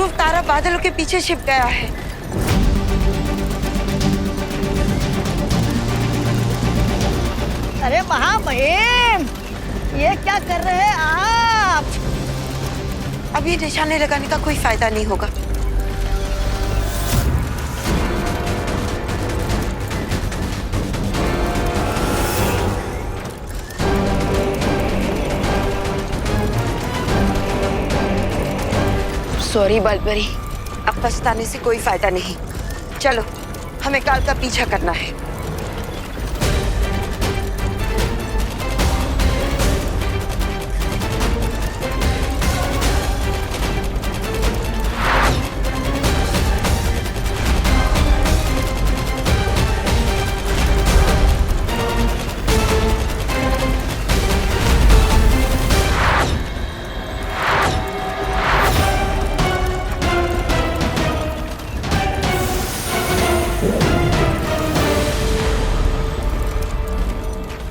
ध्रुव तारा बादलों के पीछे छिप गया है। अरे महामहिम, ये क्या कर रहे हैं आप? अब ये निशाने लगाने का कोई फायदा नहीं होगा। सॉरी बालपरी, अब पछताने से कोई फायदा नहीं। चलो, हमें काल का पीछा करना है।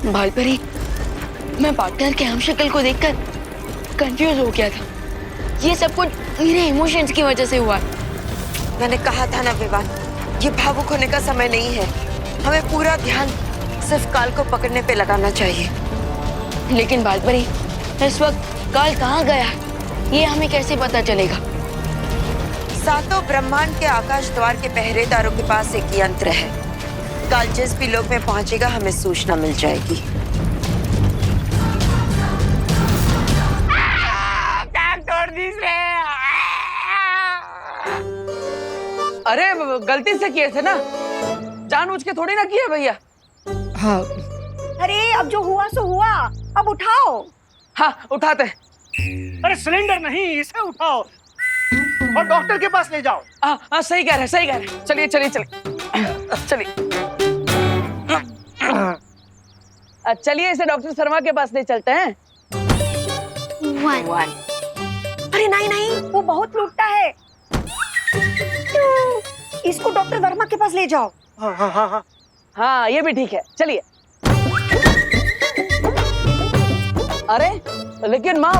बालपरी, मैं पार्टनर के हम शक्ल को देखकर कंफ्यूज हो गया था। ये सब कुछ मेरे इमोशंस की वजह से हुआ। मैंने कहा था ना विवान, ये भावुक होने का समय नहीं है। हमें पूरा ध्यान सिर्फ काल को पकड़ने पे लगाना चाहिए। लेकिन बालपरी, इस वक्त काल कहाँ गया, ये हमें कैसे पता चलेगा? सातों ब्रह्मांड के आकाश द्वार के पहरेदारों के पास एक यंत्र है। काल जिस भी लोक में पहुंचेगा, हमें सूचना मिल जाएगी। अरे गलती से किए थे ना, जानबूझ के थोड़ी ना किए भैया। हाँ। अरे अब जो हुआ सो हुआ, अब उठाओ। हाँ उठाते। अरे सिलेंडर नहीं, इसे उठाओ और डॉक्टर के पास ले जाओ। हाँ सही कह रहे, सही कह रहे। चलिए चलिए चलिए चलिए। चलिए इसे डॉक्टर शर्मा के पास ले चलते हैं। वन। अरे नहीं नहीं, वो बहुत लूटता है। इसको डॉक्टर वर्मा के पास ले जाओ। हाँ हाँ हाँ हाँ। हाँ ये भी ठीक है, चलिए। अरे लेकिन माँ,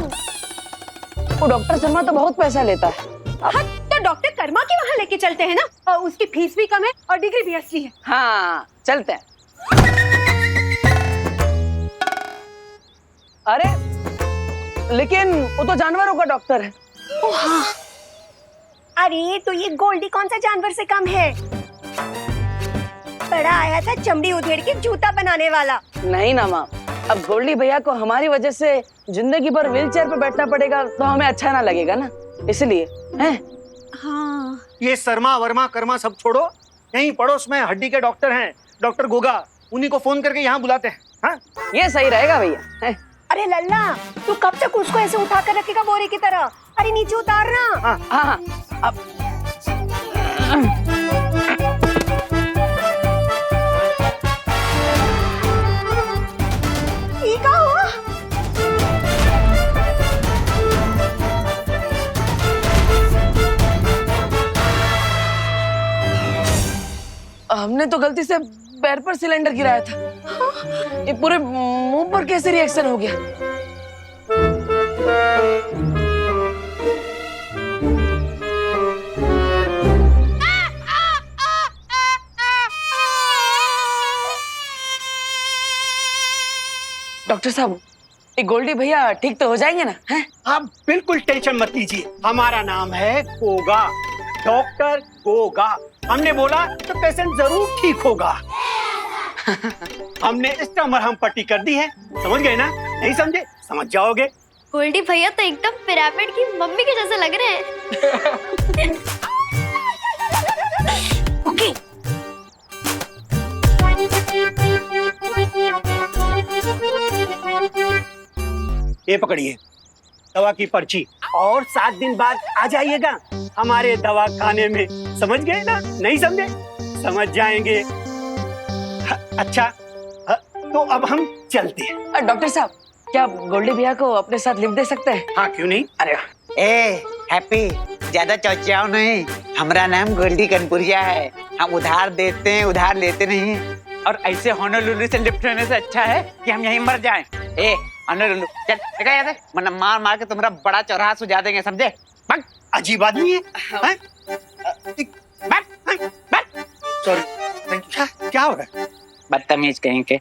वो डॉक्टर शर्मा तो बहुत पैसा लेता है। हाँ, तो डॉक्टर कर्मा के वहाँ लेके चलते हैं ना, और उसकी फीस भी कम है और डिग्री भी असली है। हाँ चलते हैं। अरे लेकिन वो तो जानवरों का डॉक्टर है। ओ हाँ। अरे तो ये गोल्डी कौन सा जानवर से कम है? बड़ा आया था चमड़ी उधेड़ के जूता बनाने वाला। नहीं ना माँ, अब गोल्डी भैया को हमारी वजह से जिंदगी भर व्हील चेयर पे बैठना पड़ेगा, तो हमें अच्छा ना लगेगा ना, इसलिए हैं। हाँ। ये शर्मा वर्मा कर्मा सब छोड़ो, यहीं पड़ोस में हड्डी के डॉक्टर हैं, डॉक्टर गोगा, उन्हीं को फोन करके यहाँ बुलाते हैं। हाँ? ये सही रहेगा भैया, हैं? अरे लल्ला, तू कब तक उसको ऐसे उठा कर रखेगा बोरे की तरह? अरे नीचे उतारना। हाँ हाँ हाँ अब ठीक है हुआ। हमने तो गलती से पैर पर सिलेंडर गिराया था। ये पूरे मुंह पर कैसे रिएक्शन हो गया? डॉक्टर साहब, ये गोल्डी भैया ठीक तो हो जाएंगे ना? हैं? आप बिल्कुल टेंशन मत लीजिए, हमारा नाम है गोगा, डॉक्टर गोगा। हमने बोला तो पेशेंट जरूर ठीक होगा। हमने इसका मरहम पट्टी कर दी है, समझ गए ना? नहीं समझे? समझ जाओगे। गोल्डी भैया तो एकदम पिरामिड की मम्मी के जैसे लग रहे हैं। ओके। ये पकड़िए दवा की पर्ची, और 7 दिन बाद आ जाइएगा हमारे दवा खाने में। समझ गए ना? नहीं समझे? समझ जाएंगे। अच्छा, तो अब हम चलते हैं। डॉक्टर साहब, क्या आप गोल्डी भैया को अपने साथ लिफ्ट दे सकते हैं? हाँ क्यों नहीं? अरे ए हैप्पी, ज्यादा चौचियाओ नहीं। हमारा नाम गोल्डी कनपुरिया है। हम उधार देते हैं, उधार लेते नहीं। और ऐसे होनोलुलु से लिफ्ट होने से अच्छा है कि हम यहीं मर जाएं। ए होनोलुलु चल, देखा याद है, वरना मार मार के तुम्हारा बड़ा चौराहा सुझा देंगे, समझे? भाग। अजीब आदमी है, हैं? सॉरी, क्या हो रहा है? बदतमीज कहीं के।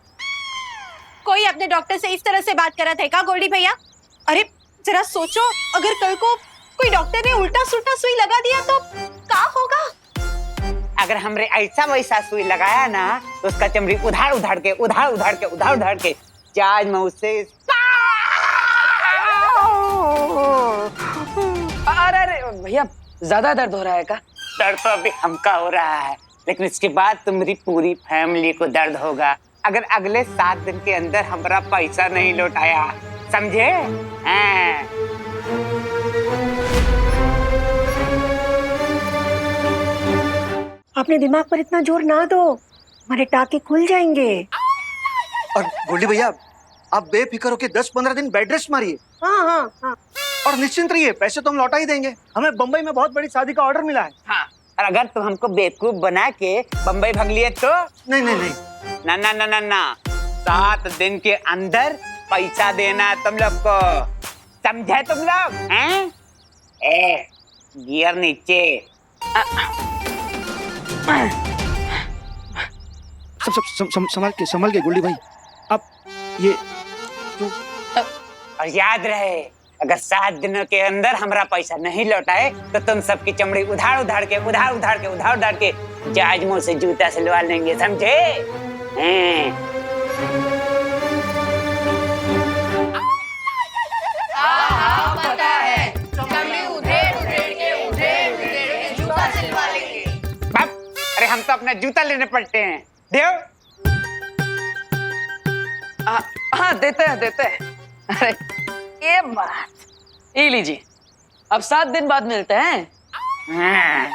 कोई अपने डॉक्टर से इस तरह से बात करा था क्या गोल्डी भैया? अरे जरा सोचो, अगर कल को कोई डॉक्टर ने उल्टा सुल्टा सुई लगा दिया तो क्या होगा? अगर हमरे ऐसा वैसा सुई लगाया ना तो उसका चमड़ी उधार उधार के जाज में उससे अरे अरे भैया, ज्यादा दर्द हो रहा है क्या? दर्द तो अभी हमका हो रहा है, लेकिन इसके बाद तुम्हारी पूरी फैमिली को दर्द होगा अगर अगले 7 दिन के अंदर हमारा पैसा नहीं लौटाया, समझे? अपने दिमाग पर इतना जोर ना दो, हमारे टाके खुल जाएंगे। और गोल्डी भैया, आप बेफिक्र होके 10-15 दिन बेड रेस्ट मारिए। हाँ। और निश्चिंत रहिए, पैसे तो हम लौटा ही देंगे। हमें बम्बई में बहुत बड़ी शादी का ऑर्डर मिला है। हाँ, और अगर तुम हमको बेवकूफ बना के बम्बई भाग लिए तो? नहीं। ना 7 दिन के अंदर पैसा देना तुम लोग को, समझे तुम लोग? हैं? गियर नीचे। सब संभाल के गोल्डी भाई। अब ये और याद रहे, अगर 7 दिनों के अंदर हमारा पैसा नहीं लौटाए तो तुम सबकी चमड़ी उधार उधार के जहाज मुंह से जूता सिलवा लेंगे, समझे? पता है, चमड़ी उधेड़ के जूता सिलवा लेंगे। बाप, अरे हम तो अपना जूता लेने पड़ते हैं, देव। हाँ देते हैं। अरे ये बात, ये लीजिए, अब 7 दिन बाद मिलते हैं। हाँ।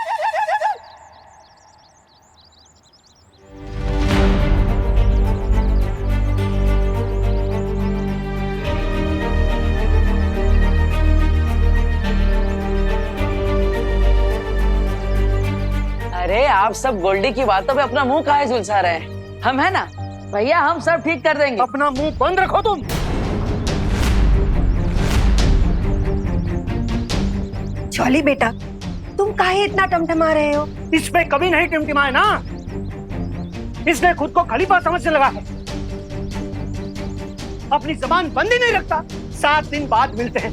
अरे आप सब गोल्डी की बातों पे अपना मुंह काहे झुलसा रहे हैं? हम है ना भैया, हम सब ठीक कर देंगे। अपना मुंह बंद रखो तुम। चौली बेटा, तुम काहे इतना टमटमा रहे हो? इस पे कभी नहीं टिमटिमाए ना, इसने खुद को खलीफा समझने लगा है, अपनी जबान बंद ही नहीं रखता। 7 दिन बाद मिलते हैं।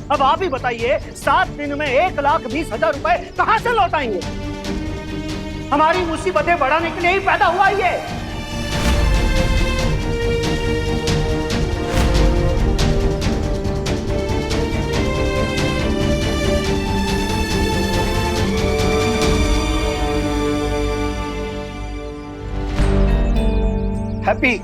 अब आप ही बताइए, 7 दिन में 1,20,000 रुपए कहां से लौटाएंगे? हमारी मुसीबतें बढ़ाने के लिए ही पैदा हुआ ये। हैप्पी,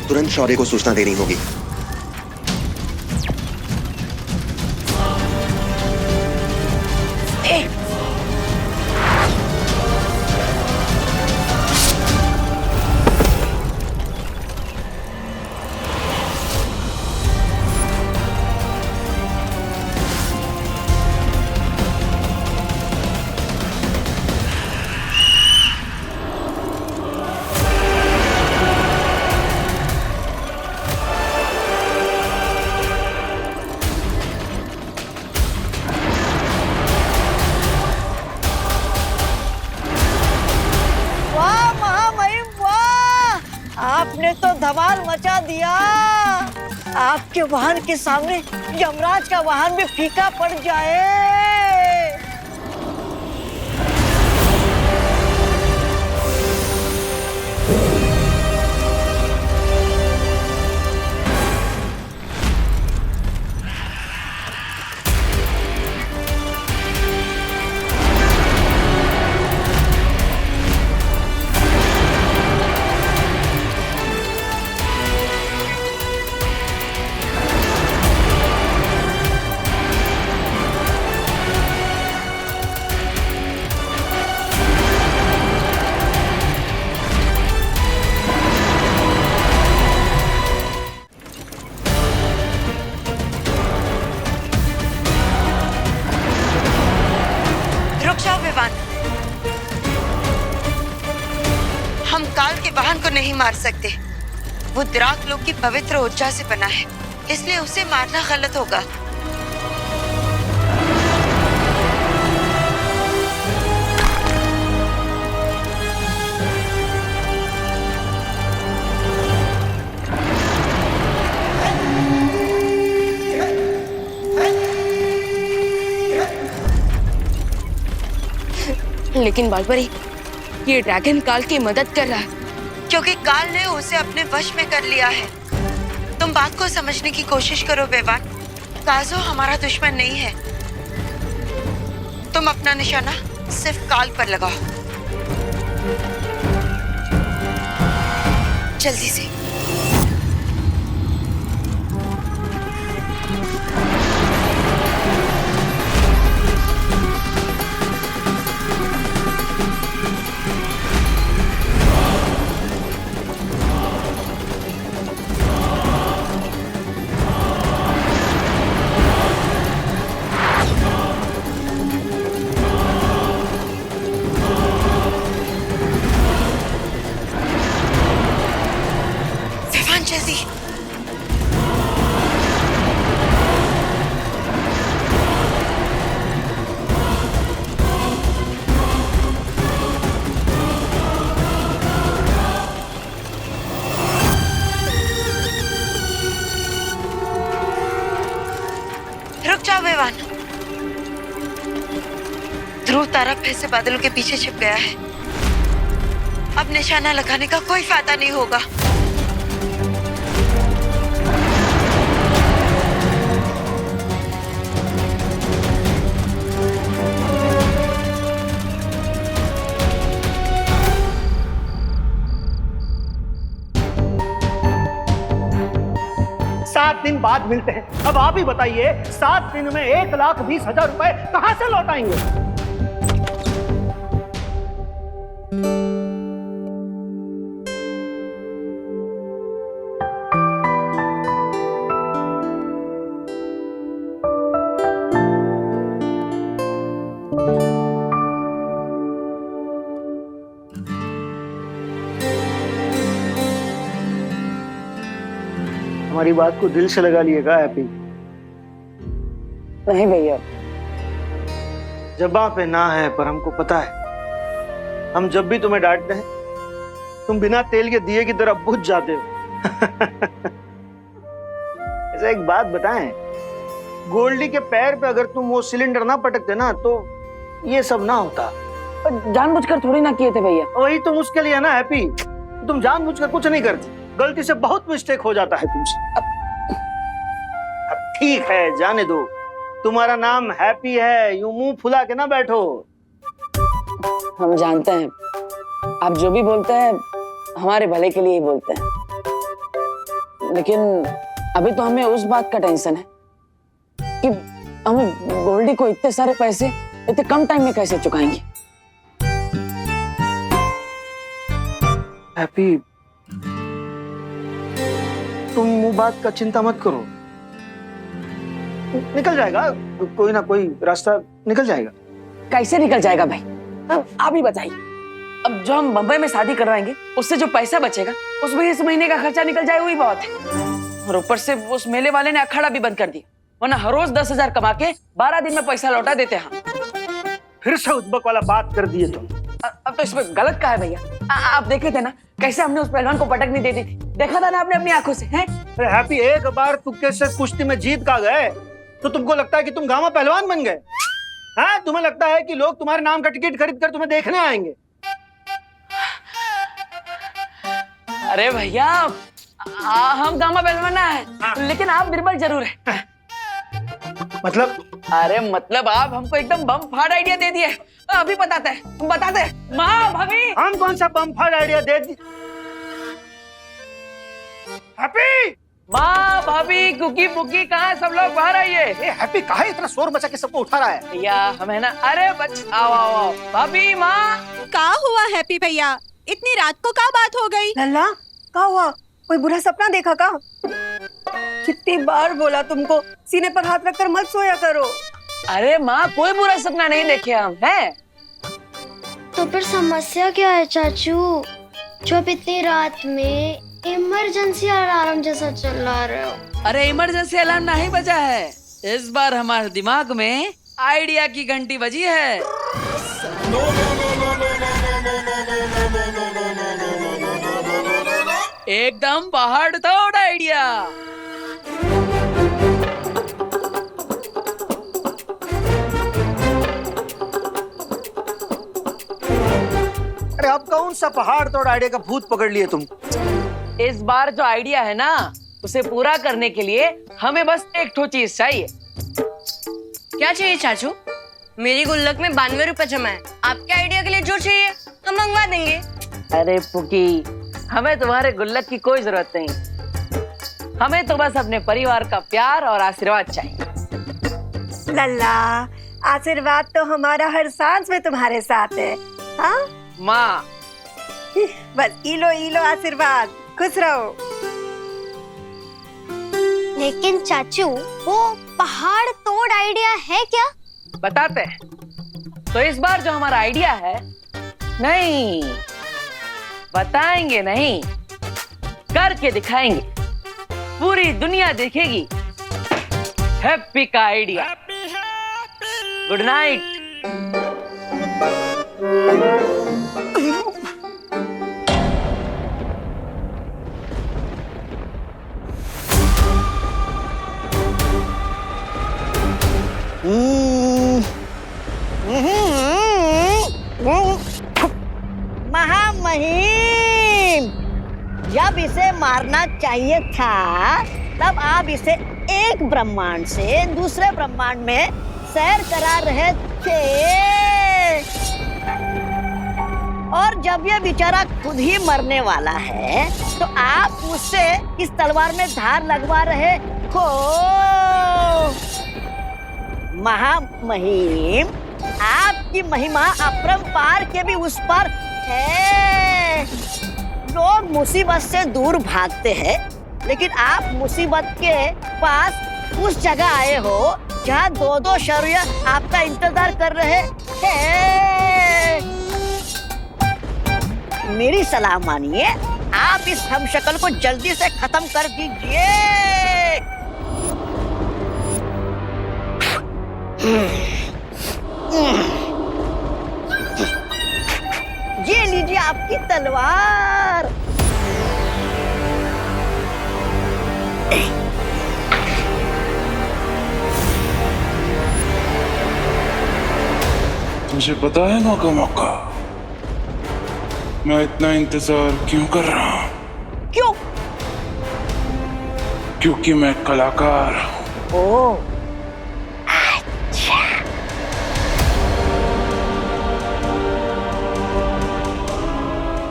तुरंत शौर्य को सूचना देनी होगी। आपने तो धमाल मचा दिया। आपके वाहन के सामने यमराज का वाहन भी फीका पड़ जाए। हम काल के वाहन को नहीं मार सकते। वो द्राक लोक की पवित्र ऊर्जा से बना है, इसलिए उसे मारना गलत होगा। लेकिन बालपरी, ये ड्रैगन काल की मदद कर रहा है क्योंकि काल ने उसे अपने वश में कर लिया है। तुम बात को समझने की कोशिश करो बेवान। काजो हमारा दुश्मन नहीं है। तुम अपना निशाना सिर्फ काल पर लगाओ, जल्दी से। जल्दी। रुक जाओ बेवान। ध्रुव तारा फिर से बादलों के पीछे छिप गया है। अब निशाना लगाने का कोई फायदा नहीं होगा। सात दिन बाद मिलते हैं। अब आप ही बताइए, 7 दिन में 1,20,000 रुपए कहां से लौटाएंगे? हमारी बात को दिल से लगा लिएगा हैप्पी। नहीं भैया, जबां पे ना है पर हमको पता है, हम जब भी तुम्हें डांटते हैं तुम बिना तेल के दिए की तरह बुझ जाते हो। ऐसा एक बात बताएं, गोल्डी के पैर पे अगर तुम वो सिलेंडर ना पटकते ना तो ये सब ना होता। जानबूझकर थोड़ी ना किए थे भैया। वही तो मुश्किल है ना हैप्पी, तुम जानबूझकर कुछ नहीं करती, गलती से बहुत मिस्टेक हो जाता है तुमसे। अब ठीक है, जाने दो। तुम्हारा नाम हैप्पी है, यूं मुंह फुला के ना बैठो। हम जानते हैं आप जो भी बोलते हैं हमारे भले के लिए ही बोलते हैं, लेकिन अभी तो हमें उस बात का टेंशन है कि हम गोल्डी को इतने सारे पैसे इतने कम टाइम में कैसे चुकाएंगे। हैप्पी, तुम वो बात का चिंता मत करो, निकल जाएगा, कोई ना कोई रास्ता निकल जाएगा। कैसे निकल जाएगा भाई, आप ही बताइए। अब जो हम बम्बई में शादी करवाएंगे उससे जो पैसा बचेगा उसमें इस महीने का खर्चा निकल जाए, वही बहुत है। और ऊपर से उस मेले वाले ने अखाड़ा भी बंद कर दिया, वरना हर रोज 10,000 कमा के 12 दिन में पैसा लौटा देते हम। फिर से उद्बक वाला बात कर दिए तुम। अब तो इसमें गलत क्या है भैया? आप देखे थे ना कैसे हमने उस पहलवान को पटक नहीं दे दी थी, देखा था ना आपने अपनी आंखों से। हैं? हैप्पी, एक बार तुक्के से कुश्ती में जीत का गए तो तुमको लगता है कि तुम गामा पहलवान बन गए? हाँ, तुम्हें लगता है कि लोग तुम्हारे नाम का टिकट खरीद कर तुम्हें देखने आएंगे? अरे भैया, हम गामा पहलवान है, लेकिन आप बिरबल जरूर है। मतलब? अरे मतलब आप हमको एकदम बम फाड़ आइडिया दे दिए। अभी बताते हैं। माँ भाभी, हम कौन सा बम फाड़ आइडिया दे दी? हैप्पी, माँ भाभी, कुकी पुकी कहाँ, सब लोग बाहर आइए। हैप्पी काहे इतना शोर मचा के सबको उठा रहा है? भैया हमें ना, अरे आओ आओ आओ। भाभी, माँ। का हुआ हैप्पी भैया, इतनी रात को क्या बात हो गई? लल्ला, क्या हुआ? कोई बुरा सपना देखा का? कितनी बार बोला तुमको सीने पर हाथ रखकर मत सोया करो। अरे माँ, कोई बुरा सपना नहीं देखे हम, हैं? तो फिर समस्या क्या है चाचू? जो अब इतनी रात में इमरजेंसी अलार्म जैसा चिल्ला रहे हो। अरे इमरजेंसी अलार्म नहीं बजा है, इस बार हमारे दिमाग में आइडिया की घंटी बजी है। एकदम पहाड़ तोड़ आइडिया। अरे अब कौन सा पहाड़ तोड़ आइडिया का भूत पकड़ लिए तुम? इस बार जो आइडिया है ना, उसे पूरा करने के लिए हमें बस एक ठो चीज चाहिए। क्या चाहिए चाचू? मेरी गुल्लक में 92 रुपए जमा है। आपके आइडिया के लिए जो चाहिए हम मंगवा देंगे। अरे पुकी, हमें तुम्हारे गुल्लक की कोई जरूरत नहीं, हमें तो बस अपने परिवार का प्यार और आशीर्वाद चाहिए। लल्ला, आशीर्वाद तो हमारा हर सांस में तुम्हारे साथ है। हाँ माँ, बस इलो आशीर्वाद, खुश रहो। लेकिन चाचू, वो पहाड़ तोड़ आइडिया है क्या? बताते हैं। तो इस बार जो हमारा आइडिया है, नहीं बताएंगे नहीं, करके दिखाएंगे। पूरी दुनिया देखेगी हैप्पी का आइडिया। Good night. महामहिम, जब इसे मारना चाहिए था तब आप इसे एक ब्रह्मांड से दूसरे ब्रह्मांड में सैर करा रहे थे, और जब ये बेचारा खुद ही मरने वाला है तो आप मुझसे इस तलवार में धार लगवा रहे हो। महामहिम, आपकी महिमा अपरंपार के भी उस पर है। लोग मुसीबत से दूर भागते हैं, लेकिन आप मुसीबत के पास उस जगह आए हो जहाँ दो शौर्य आपका इंतजार कर रहे हैं। मेरी सलाह मानिए, आप इस हमशक्ल को जल्दी से खत्म कर दीजिए। ये लीजिए आपकी तलवार। तुझे पता है मौका मैं इतना इंतजार क्यों कर रहा हूँ? क्यों? क्योंकि मैं कलाकार हूँ। ओह,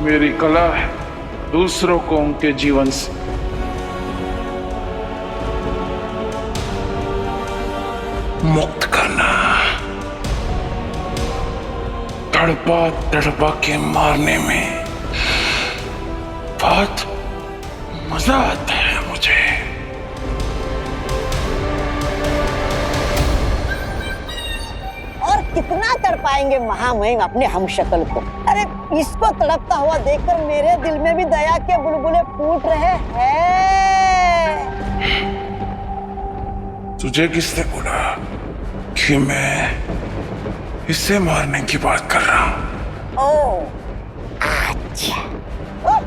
मेरी कला है दूसरों को उनके जीवन से मुक्त करना, तड़पा के मारने में बहुत मजा आता है मुझे। और कितना तड़पाएंगे महामहिम अपने हमशक्ल को? अरे इसको तड़पता हुआ देखकर मेरे दिल में भी दया के बुलबुले फूट रहे हैं। तुझे किसने बोला कि मैं इसे मारने की बात कर रहा हूँ? ओह, अच्छा। ओह,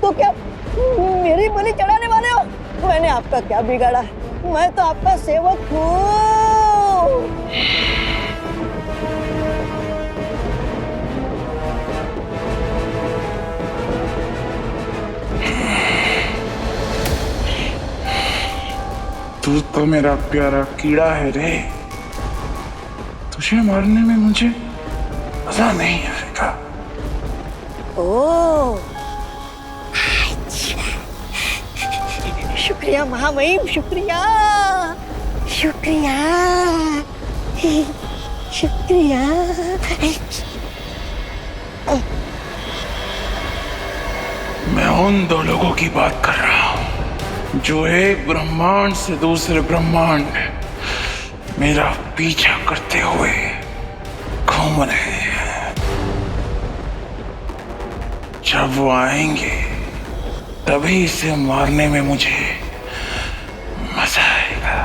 तो क्या मेरी बलि चढ़ाने वाले हो? मैंने आपका क्या बिगाड़ा है? मैं तो आपका सेवक हूँ। तू तो मेरा प्यारा कीड़ा है रे। तुझे मारने में मुझे मजा नहीं आएगा। ओह, अच्छा। शुक्रिया महामहिम, शुक्रिया, शुक्रिया, शुक्रिया। मैं उन दो लोगों की बात कर रहा हूँ जो एक ब्रह्मांड से दूसरे ब्रह्मांड मेरा पीछा करते हुए घूम रहे हैं। जब वो आएंगे तभी इसे मारने में मुझे मजा आएगा।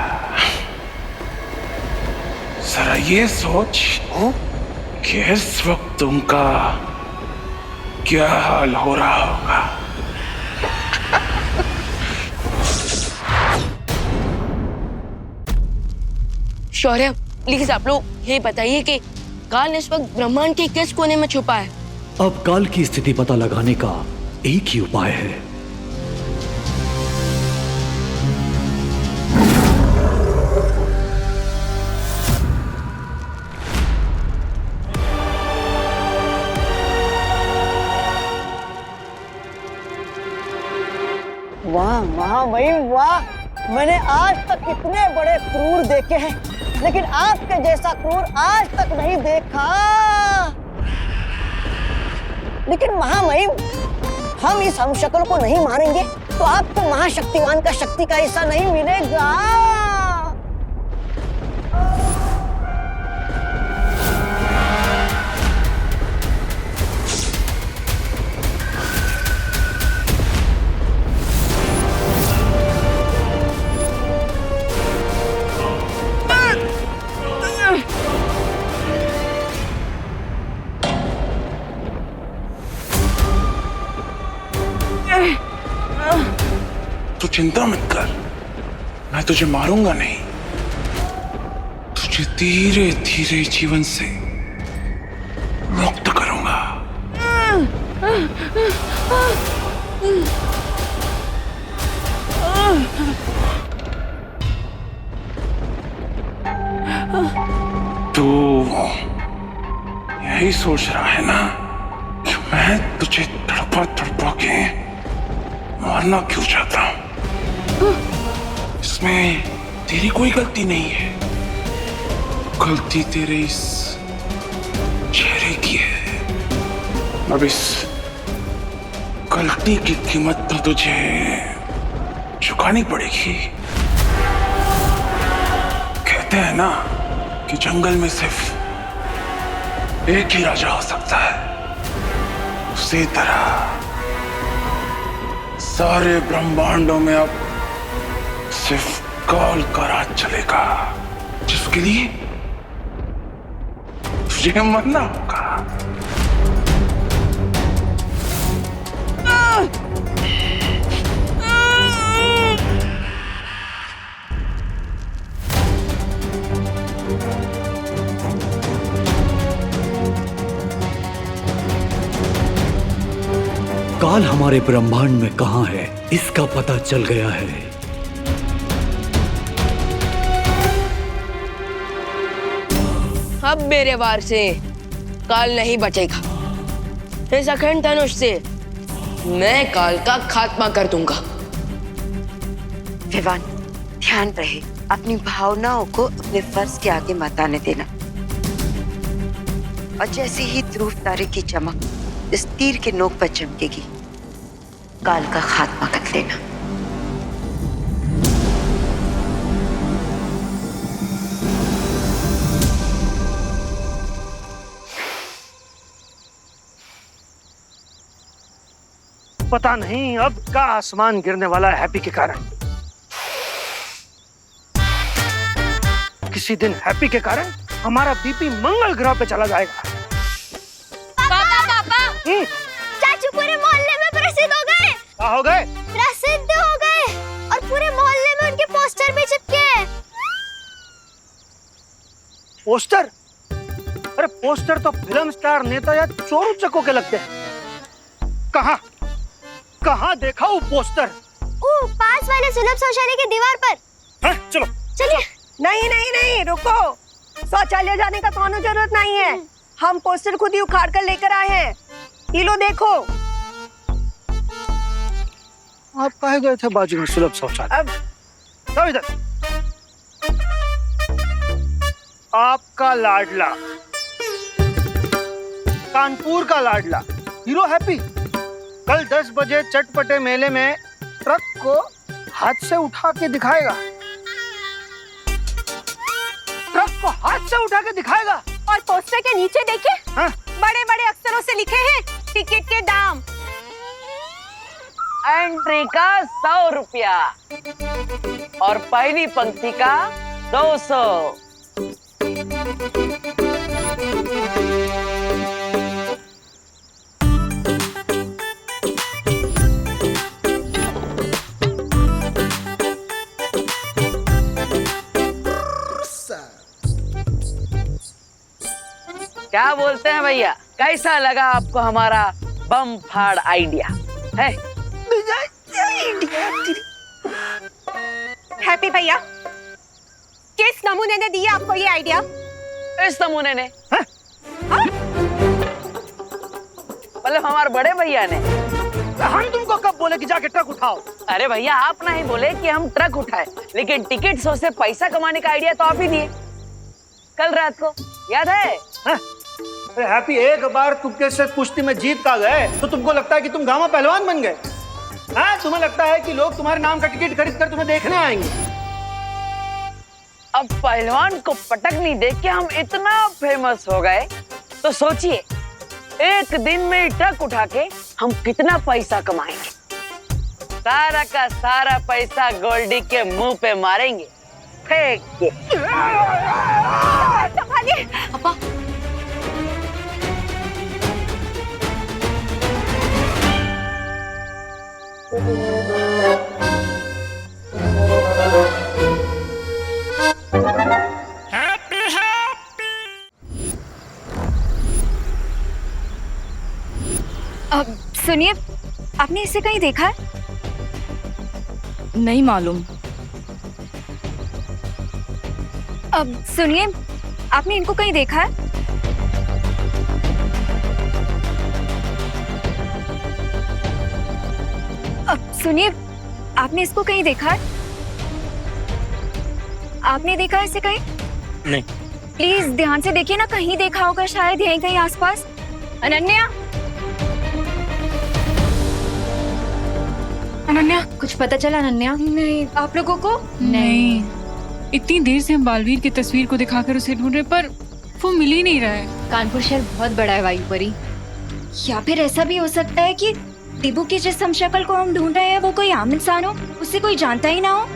जरा ये सोच कि इस वक्त उनका क्या हाल हो रहा होगा। शौर्य, प्लीज आप लोग ये बताइए कि काल इस वक्त ब्रह्मांड के किस कोने में छुपा है? अब काल की स्थिति पता लगाने का एक ही उपाय है। वाह वाह भाई वाह, मैंने आज तक इतने बड़े क्रूर देखे हैं, लेकिन आपके जैसा क्रूर आज तक नहीं देखा। लेकिन महामहिम, हम इस हमशक्ल को नहीं मारेंगे तो आपको महाशक्तिमान का शक्ति का हिस्सा नहीं मिलेगा। तू चिंता मत कर, मैं तुझे मारूंगा नहीं, तुझे धीरे धीरे जीवन से मुक्त करूंगा। तू यही सोच रहा है ना कि मैं तुझे तड़पा तड़पा के मारना क्यों चाहता हूं? इसमें तेरी कोई गलती नहीं है, गलती तेरे इस चेहरे की है। अब इस गलती की कीमत तो तुझे चुकानी पड़ेगी। कहते हैं ना कि जंगल में सिर्फ एक ही राजा हो सकता है, उसी तरह सारे ब्रह्मांडों में अब सिर्फ काल का राज चलेगा, जिसके लिए तुझे मरना होगा। काल हमारे ब्रह्मांड में कहां है, इसका पता चल गया है। अब मेरे वार से काल नहीं बचेगा। इस अखंड धनुष से मैं काल का खात्मा कर दूंगा। विवान, ध्यान रहे, अपनी भावनाओं को अपने फर्ज के आगे मत आने देना। और जैसे ही ध्रुव तारे की चमक इस तीर के नोक पर चमकेगी, काल का खात्मा कर लेना। पता नहीं अब का आसमान गिरने वाला है हैप्पी के कारण। किसी दिन हैप्पी के कारण हमारा बीपी मंगल ग्रह पे चला जाएगा। पापा चाचू पूरे मोहल्ले में प्रसिद्ध हो गए। क्या हो गए? प्रसिद्ध हो गए और पूरे मोहल्ले में उनके पोस्टर भी चिपके हैं। पोस्टर? अरे पोस्टर तो फिल्म स्टार, नेता या चोर उचक्कों के लगते हैं। कहाँ कहाँ देखा वो पोस्टर? पास वाले सुलभ शौचालय की दीवार पर। हाँ, चलो चलिए। नहीं नहीं नहीं, रुको, शौचालय जाने का कौनो जरूरत नहीं है। हम पोस्टर खुद ही उखाड़ कर लेकर आए हैं। ये लो देखो। आप कहे गए थे बाजू में सुलभ शौचालय? अब इधर आपका लाडला, कानपुर का लाडला हीरो हैप्पी कल 10 बजे चटपटे मेले में ट्रक को हाथ से उठा के दिखाएगा। ट्रक को हाथ से उठा के दिखाएगा। और पोस्टर के नीचे देखे, हाँ? बड़े बड़े अक्षरों से लिखे हैं टिकट के दाम। एंट्री का 100 रुपया और पहली पंक्ति का 200। क्या बोलते हैं भैया, कैसा लगा आपको हमारा बम फाड़ आइडिया है? हैप्पी भैया, किस नमूने ने दिया आपको ये आइडिया? इस नमूने ने मतलब हमारे बड़े भैया ने। हम तुमको कब बोले कि जाके ट्रक उठाओ? अरे भैया, आप नहीं बोले कि हम ट्रक उठाए, लेकिन टिकट शो से पैसा कमाने का आइडिया तो आप ही दिए कल रात को, याद है? अरे हैप्पी, एक बार तुक्के से कुश्ती में जीत का गए तो तुमको लगता है कि तुम गामा पहलवान बन गए? हाँ, तुम्हें लगता है कि लोग तुम्हारे नाम का टिकट खरीद कर तुम्हें देखने आएंगे? अब पहलवान को पटकनी देख के हम इतना फेमस हो गए, तो सोचिए एक दिन में ट्रक उठा के हम कितना पैसा कमाएंगे। सारा का सारा पैसा गोल्डी के मुंह पे मारेंगे फेंक के। संभालिए पापा। अब सुनिए, आपने इसे कहीं देखा है? नहीं मालूम। अब सुनिए, आपने इनको कहीं देखा है? अब सुनिए, आपने इसको कहीं देखा है? आपने देखा है इसे कहीं? नहीं। प्लीज ध्यान से देखिए ना, कहीं देखा होगा शायद, यहीं कहीं आसपास। अनन्या, अनन्या, कुछ पता चला अनन्या? नहीं। आप लोगों को? नहीं। इतनी देर से हम बालवीर की तस्वीर को दिखाकर उसे ढूंढ रहे, पर वो मिल ही नहीं रहा है। कानपुर शहर बहुत बड़ा है वायुपरी, या फिर ऐसा भी हो सकता है कि टिबू की जिस हमशक्ल को हम ढूंढ रहे हैं वो कोई आम इंसान हो, उसे कोई जानता ही ना हो।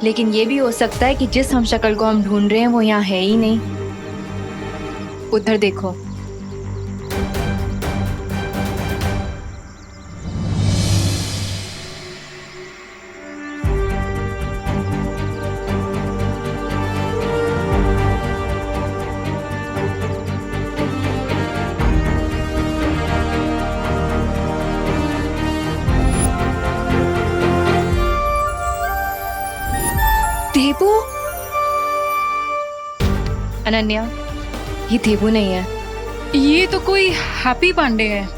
लेकिन ये भी हो सकता है कि जिस हमशक्ल को हम ढूंढ रहे हैं वो यहाँ है ही नहीं। उधर देखो। देबू? अनन्या, ये देबू नहीं है। ये तो कोई हैप्पी पांडे है।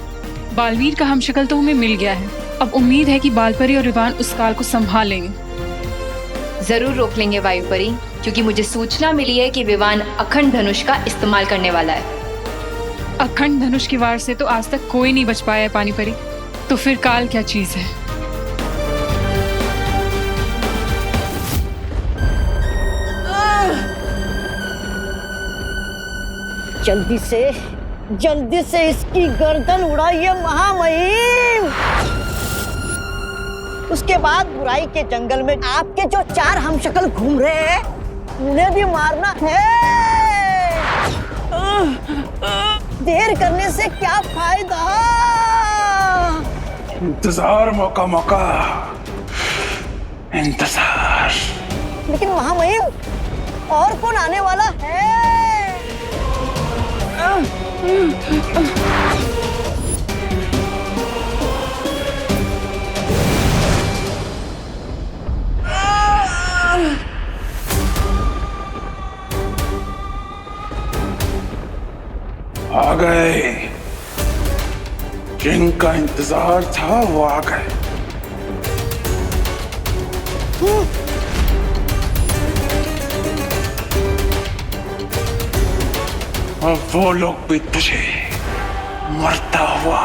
बालवीर का हमशक्ल तो हमें मिल गया है, अब उम्मीद है कि बालपरी और रिवान उस काल को संभाल लेंगे। जरूर रोक लेंगे वायुपरी, क्योंकि मुझे सूचना मिली है कि विवान अखंड धनुष का इस्तेमाल करने वाला है। अखंड धनुष की वार से तो आज तक कोई नहीं बच पाया है पानीपरी, तो फिर काल क्या चीज है? जल्दी से इसकी गर्दन उड़ाइए महामहिम। उसके बाद बुराई के जंगल में आपके जो 4 हमशक्ल घूम रहे हैं, उन्हें भी मारना है। देर करने से क्या फायदा? इंतजार मौका मौका इंतजार। लेकिन महामहिम, और कौन आने वाला है? आ गए, जिनका इंतजार था वो आ गए। अब वो लोग भी तुझे मरता हुआ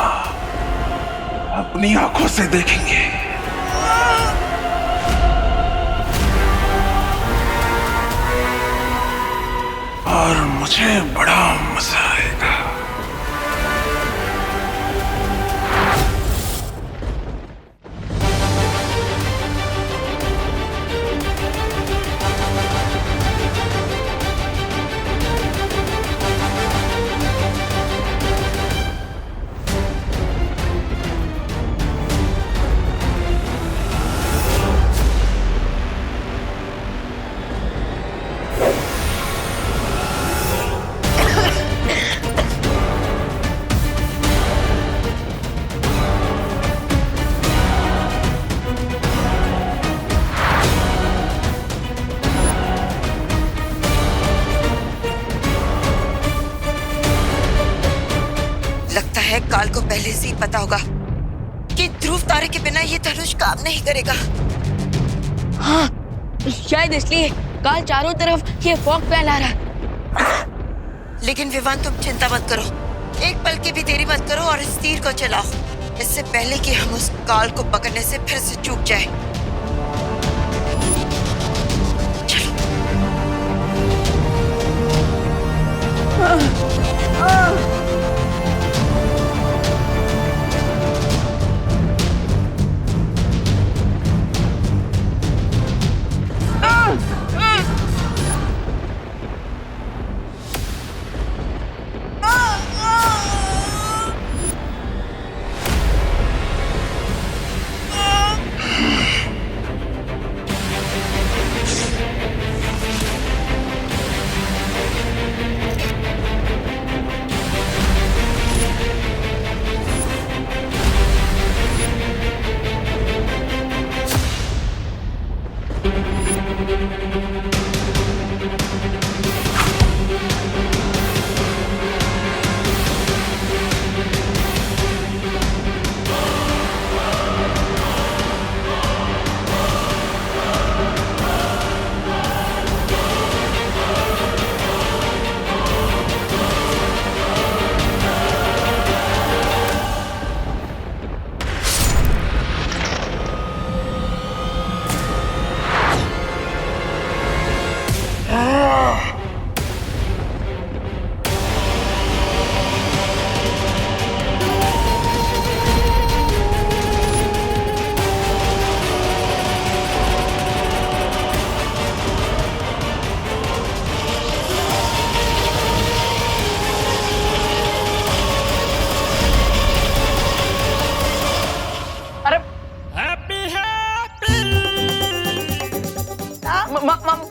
अपनी आंखों से देखेंगे। और मुझे बड़ा मजा आएगा। है काल को पहले से ही पता होगा कि ध्रुव तारे के बिना ये धनुष काम नहीं करेगा। हाँ, शायद इसलिए काल चारों तरफ ये फॉग फैला रहा है। लेकिन विवान तुम चिंता मत करो, एक पल की भी देरी मत करो और इस तीर को चलाओ, इससे पहले कि हम उस काल को पकड़ने से फिर से चूक जाए।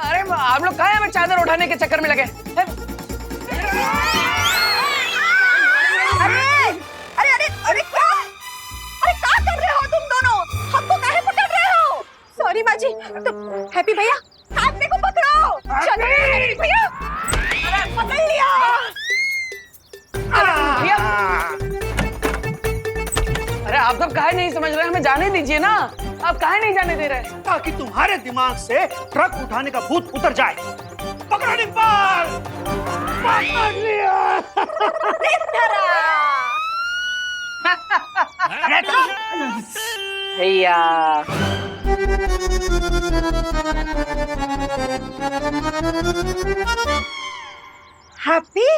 अरे आप लोग कहाँ हैं? चादर उठाने के चक्कर में लगे। अरे अरे अरे अरे क्या कर रहे हो तुम दोनों? हमको काहे पकड़ रहे हो? सॉरी माँ जी। तो हैप्पी भैया हाथ को पकड़ो। चलो हैप्पी भैया, अरे पकड़ लिया। अरे आप सब काहे नहीं समझ रहे? हमें जाने दीजिए ना, आप काहे नहीं जाने दे रहे? ताकि तुम्हारे दिमाग से ट्रक उठाने का भूत उतर जाए। पकड़ो डिम्पल, पकड़ लिया। भैया हैप्पी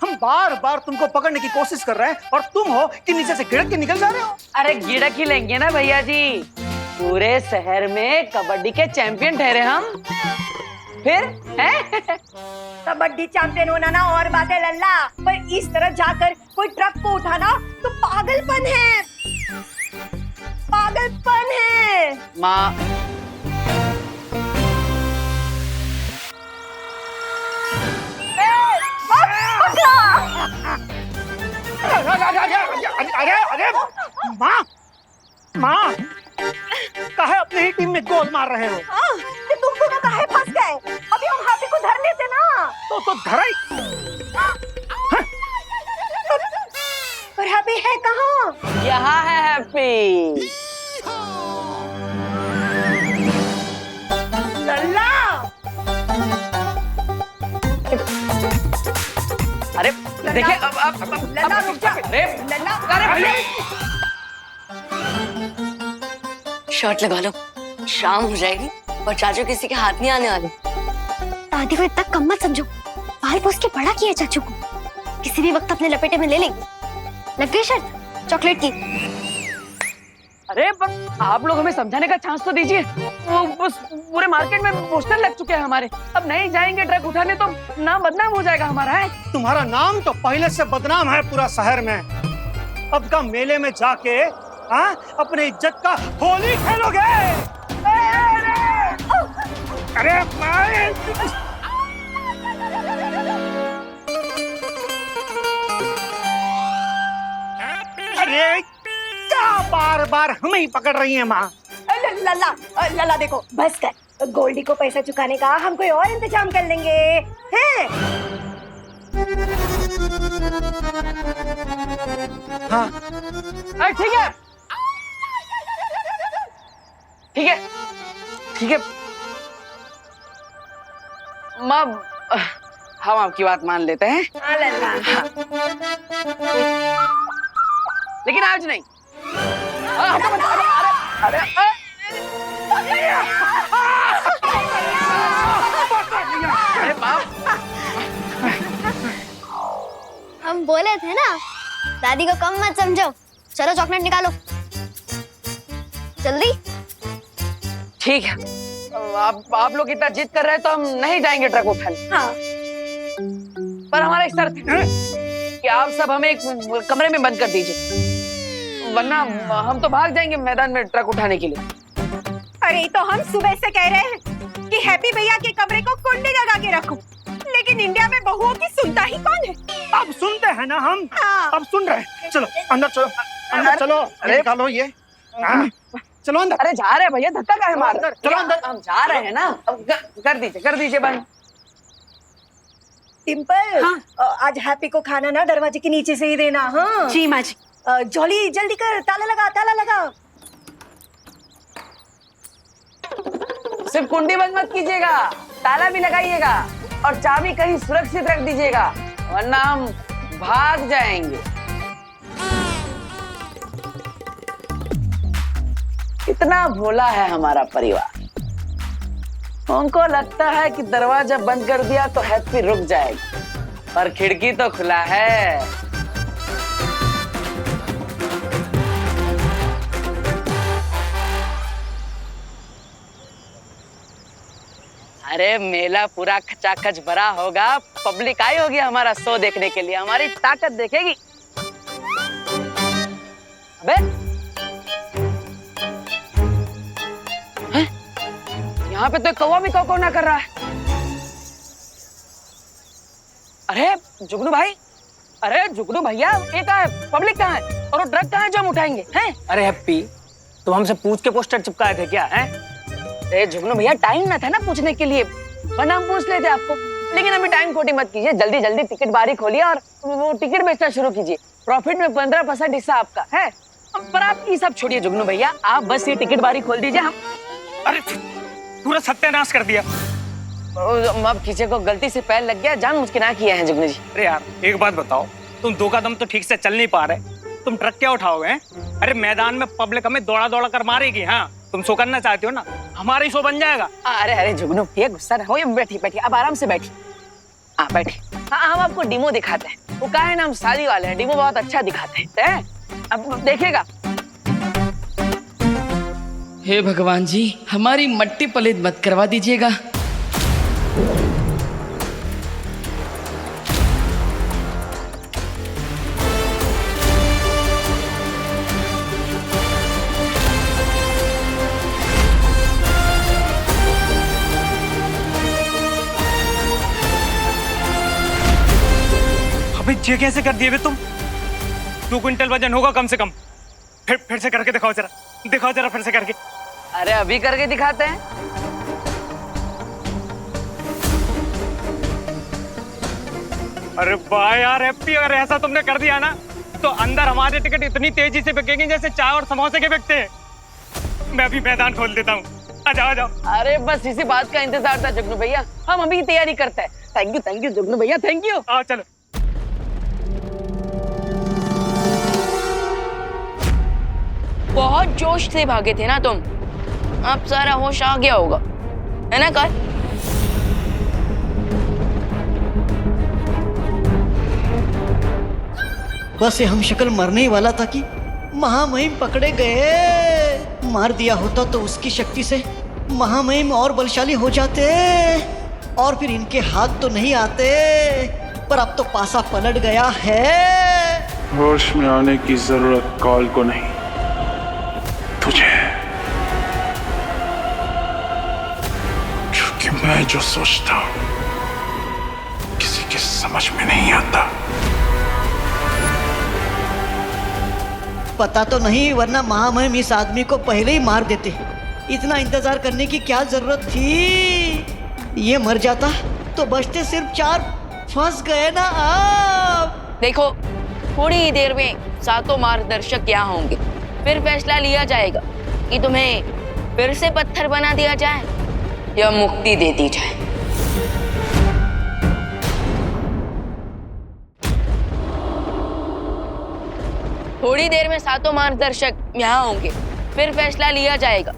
हम बार बार तुमको पकड़ने की कोशिश कर रहे हैं और तुम हो कि नीचे से गिड़क के निकल जा रहे हो। अरे गिड़क ही लेंगे ना भैया जी, पूरे शहर में कबड्डी के चैंपियन ठहरे हम। फिर हैं? कबड्डी चैंपियन होना ना और बात है लल्ला, पर इस तरह जाकर कोई ट्रक को उठाना तो पागलपन है, पागलपन है। माँ अरे माँ माँ काहे अपने ही टीम में गोल मार रहे हो? हाँ, तो तुम दोनों काहे फंस गए? अभी हम हैप्पी को धर लेते ना। तो धरा ही। पर हैप्पी है कहाँ? यहाँ है हैप्पी। लल्ला अरे देखिए अब लल्ला रुक जा। लल्ला अरे शर्ट लगा लो, शाम हो जाएगी और चाचू किसी के हाथ नहीं आने वाले। दादी को इतना कम मत समझो, बाल पोस के बड़ा किया चाचू को, किसी भी वक्त अपने लपेटे में ले लेंगे। लग गई शर्त चॉकलेट की। अरे पर आप लोग हमें समझाने का चांस तो दीजिए। पूरे मार्केट में पोस्टर लग चुके हैं हमारे, अब नहीं जाएंगे ट्रक उठाने तो नाम बदनाम हो जाएगा हमारा। है तुम्हारा नाम तो पहले से बदनाम है पूरा शहर में। अब का मेले में जाके अपने इज्जत का होली खेलोगे। अरे अरे क्या बार बार हमें ही पकड़ रही है माँ? लल्ला लल्ला देखो, बस कर, गोल्डी को पैसा चुकाने का हम कोई और इंतजाम कर लेंगे हैं? हाँ ठीक है ठीक है ठीक है माँ, हम आपकी बात मान लेते हैं। हाँ। लेकिन आज नहीं। अरे हम बोले थे ना, दादी को कम मत समझो। चलो चॉकलेट निकालो जल्दी। ठीक है, आप लोग इतना जिद कर रहे हैं तो हम नहीं जाएंगे ट्रक उठाने। हाँ। पर हमारा एक शर्त है कि आप सब हमें एक कमरे में बंद कर दीजिए, वरना हम तो भाग जाएंगे मैदान में ट्रक उठाने के लिए। अरे तो हम सुबह से कह रहे हैं कि हैप्पी भैया के कमरे को कुंडी लगा के रखो, लेकिन इंडिया में बहुओं की सुनता ही कौन है? अब सुनते हैं ना हम। हाँ। अब सुन रहे हैं। चलो अंदर चलो, अंदर चलो। अरे निकालो ये। हाँ। चलो अंदर। अरे जा रहे हैं भैया, धक्का काहे मार रहे? चलो अंदर। हम जा रहे हैं ना, अब कर दीजिए बंद। टिम्पल, आज हैप्पी को खाना ना दरवाजे के नीचे से ही देना। हाँ जी माँ जी। जॉली जल्दी कर, ताला लगा ताला लगा। सिर्फ कुंडी बंद मत कीजिएगा, ताला भी लगाइएगा और चाबी कहीं सुरक्षित रख दीजिएगा, वरना हम भाग जाएंगे। इतना भोला है हमारा परिवार, उनको लगता है कि दरवाजा बंद कर दिया तो हैप्पी रुक जाएगी, पर खिड़की तो खुला है। अरे मेला पूरा खचाखच भरा होगा, पब्लिक आई होगी हमारा शो देखने के लिए, हमारी ताकत देखेगी। अबे यहाँ पे तो कौवा भी कौ ना कर रहा है। अरे जुगनू भाई, अरे जुगनू भैया, ये कहाँ है? पब्लिक कहाँ है? और वो ट्रक कहाँ है जो हम उठाएंगे? हैं? अरे हैप्पी, तुम हमसे पूछ के पोस्टर चिपकाए थे क्या? हैं? अरे जुगनू भैया, टाइम ना था ना पूछने के लिए, वरना हम पूछ लेते आपको। लेकिन अभी टाइम खोटी मत कीजिए, जल्दी जल्दी टिकट बारी खोलिए और वो टिकट बेचना शुरू कीजिए। प्रॉफिट में 15% हिस्सा आपका है। पर आप ये सब छोड़िए जुगनू भैया, आप बस ये टिकट बारी खोल दीजिए। हम अरे पूरा सत्यानाश कर दिया। अब किसी को गलती से पैर लग गया, जान मुझके ना किया है जुगनू जी। अरे यार एक बात बताओ, तुम दो कदम तो ठीक से चल नहीं पा रहे, तुम ट्रक क्या उठाओगे? हैं? अरे मैदान में पब्लिक हमें दौड़ा दौड़ा कर मारेगी। हाँ, तुम शो करना चाहते हो ना, हमारा ही शो बन जाएगा। अरे जुगनू भैया, गुस्सा ना हो, बैठिए, आप आराम से बैठिए। हाँ बैठिए। हाँ, हम आपको डिमो दिखाते हैं। वो कहा है ना, हम शादी वाले हैं, डिमो बहुत अच्छा दिखाते हैं। अब देखिएगा। हे भगवान जी, हमारी मट्टी पलित मत करवा दीजिएगा। अबे ये कैसे कर दिए बे तुम? 2 क्विंटल वजन होगा कम से कम। फिर से करके दिखाओ जरा फिर से करके। अरे अभी करके दिखाते हैं। अरे वाह यार हैप्पी, अगर ऐसा तुमने कर दिया ना तो अंदर हमारे टिकट इतनी तेजी से बिकेंगे जैसे चाय और समोसे के बिकते हैं। मैं अभी मैदान खोल देता हूँ, आ जाओ। अरे बस इसी बात का इंतजार था जुगनू भैया, हम अभी तैयारी करते हैं। थैंक यू जुगनू भैया, थैंक यू। आओ चलो। बहुत जोश से भागे थे ना तुम, अब सारा होश आ गया होगा, है ना कर? बस ये हम शक्ल मरने ही वाला था कि महामहिम पकड़े गए। मार दिया होता तो उसकी शक्ति से महामहिम और बलशाली हो जाते, और फिर इनके हाथ तो नहीं आते। पर अब तो पासा पलट गया है। होश में आने की जरूरत काल को नहीं, तुझे। क्योंकि मैं जो सोचता हूं किसी के समझ में नहीं आता। पता तो नहीं, वरना महामहिम इस आदमी को पहले ही मार देते। इतना इंतजार करने की क्या जरूरत थी? ये मर जाता तो बचते सिर्फ फंस गए ना आप। देखो, थोड़ी ही देर में सातों मार्गदर्शक यहाँ होंगे, फिर फैसला लिया जाएगा कि तुम्हें फिर से पत्थर बना दिया जाए या मुक्ति दे दी जाए। थोड़ी देर में सातों मार्गदर्शक यहाँ होंगे, फिर फैसला लिया जाएगा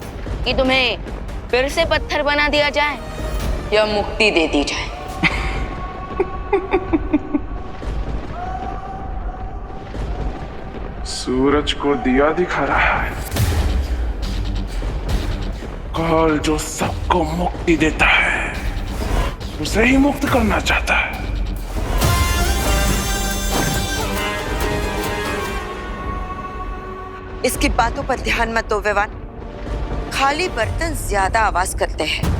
कि तुम्हें फिर से पत्थर बना दिया जाए या मुक्ति दे दी जाए। सूरज को दिया दिखा रहा है। काल जो सबको मुक्ति देता है, उसे ही मुक्त करना चाहता है। इसकी बातों पर ध्यान मत दो विवान। खाली बर्तन ज्यादा आवाज करते हैं।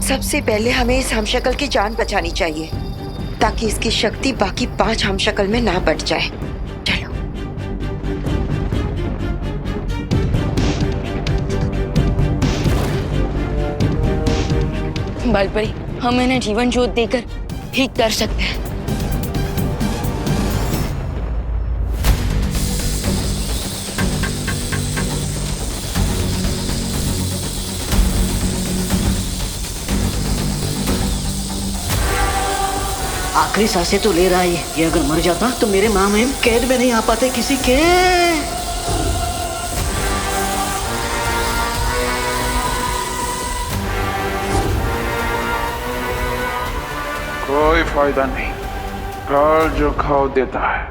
सबसे पहले हमें इस हमशक्ल की जान बचानी चाहिए ताकि इसकी शक्ति बाकी 5 हमशक्ल में ना बढ़ जाए। चलो। बालपरी, हम इन्हें जीवन ज्योत देकर ठीक कर सकते हैं। आखिरी सांसें तो ले रहा है ये अगर मर जाता तो मेरे माँ महिम कैद में नहीं आ पाते किसी के। कोई फायदा नहीं। काल जो घाव देता है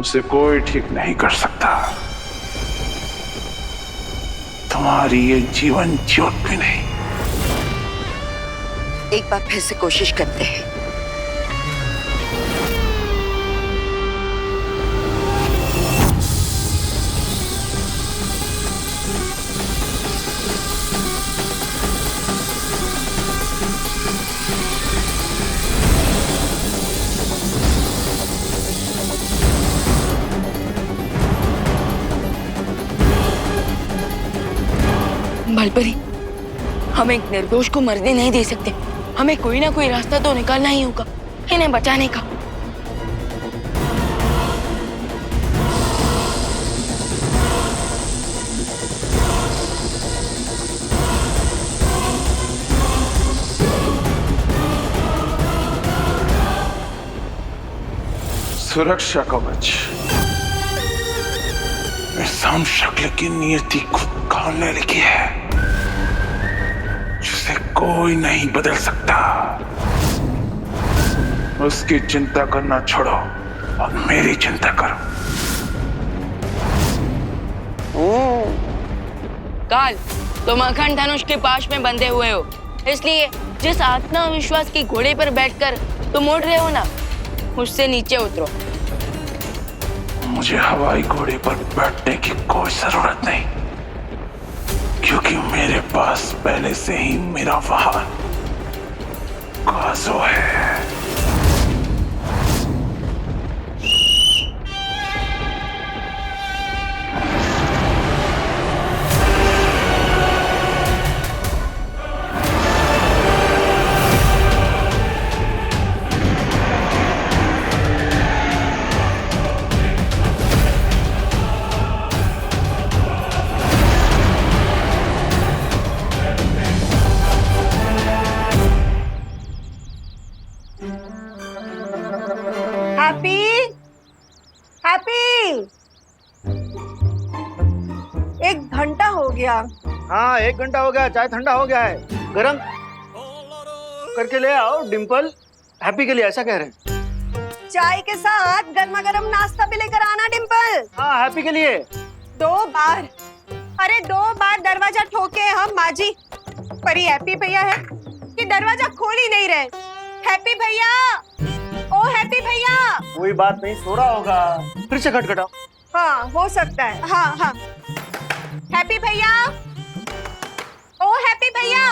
उसे कोई ठीक नहीं कर सकता। तुम्हारी ये जीवन ज्योत भी नहीं। एक बार फिर से कोशिश करते हैं। बालपरी, हम एक निर्दोष को मरने नहीं दे सकते। हमें कोई ना कोई रास्ता तो निकालना ही होगा इन्हें बचाने का। सुरक्षा कवच। इस हमशक्ल की नियति खुद काल ने लिखी है, जिसे कोई नहीं बदल सकता। उसकी चिंता करना छोड़ो और मेरी चिंता करो। काल, तुम अखंड धनुष के पाश में बंधे हुए हो, इसलिए जिस आत्मविश्वास की घोड़े पर बैठकर तुम उड़ रहे हो ना, उससे नीचे उतरो। मुझे हवाई घोड़े पर बैठने की कोई जरूरत नहीं, क्योंकि मेरे पास पहले से ही मेरा वाहन काजो है। एक घंटा हो गया। हाँ, 1 घंटा हो गया। चाय ठंडा हो गया है, गरम करके ले आओ। डिम्पल हैप्पी के लिए ऐसा कह रहे हैं। चाय के साथ गर्मा गर्म नाश्ता भी लेकर आना डिम्पल। हाँ, हैप्पी के लिए। 2 बार, अरे 2 बार दरवाजा ठोके हम माजी, पर ये हैप्पी भैया है कि दरवाजा खोल ही नहीं रहे। हैप्पी भैया, ओ हैप्पी भैया। कोई बात नहीं, सो रहा होगा, फिर से खटखटाओ। हाँ, हो सकता है। हाँ हाँ, हैप्पी भैया, ओ हैप्पी भैया,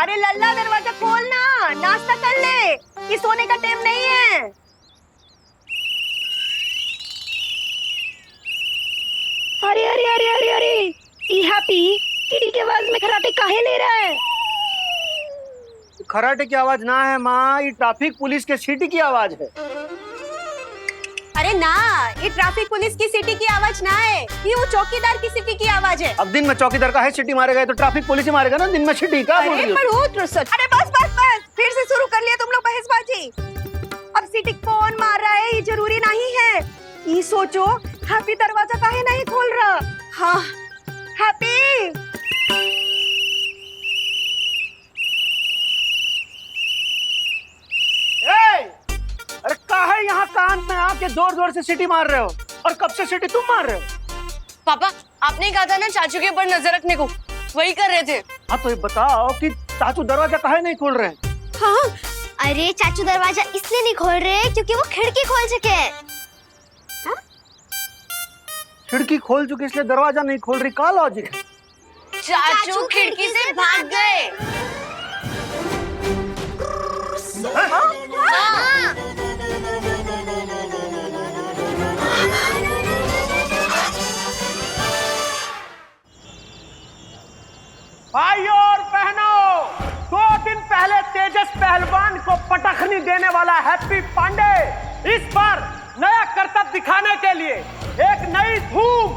अरे लल्ला दरवाजा खोलना, नाश्ता कर ले, ये सोने का टाइम नहीं है। अरे अरे अरे अरे अरे, ई हैप्पी सीटी की आवाज में खराटे काहे ले रहा है? खराटे की आवाज ना है माँ, ये ट्रैफिक पुलिस के सीटी की आवाज है। अरे ना, ये ट्रैफिक पुलिस की सीटी की आवाज ना है, ये वो चौकीदार की सीटी की आवाज है। अब दिन में चौकीदार का है सीटी मारेगा तो ट्रैफिक पुलिस ही मारेगा ना, दिन में सीटी का बोल रही हो? अरे बस बस बस, फिर से शुरू कर लिया तुम लोग बहसबाजी। अब सीटी कौन मार रहा है ये जरूरी नहीं है, ये सोचो हैप्पी दरवाजा काहे नहीं खोल रहा। हाँ हैप्पी, अरे काहे यहाँ कान में आके जोर जोर से सीटी मार रहे हो, और कब से सीटी तुम मार रहे हो? पापा आपने कहा था ना चाचू के ऊपर नजर रखने को, वही कर रहे थे। हाँ तो ये बताओ कि चाचू दरवाजा काहे नहीं खोल रहे हैं? हाँ, अरे चाचू दरवाजा इसलिए नहीं खोल रहे क्योंकि वो खिड़की खोल चुके हैं। खिड़की खोल चुकी इसलिए दरवाजा नहीं खोल रही, का लॉजिक है? चाचू खिड़की से भाग गए। भाइयों और बहनों, 2 दिन पहले तेजस पहलवान को पटखनी देने वाला हैप्पी पांडे इस बार नया करतब दिखाने के लिए एक नई धूम,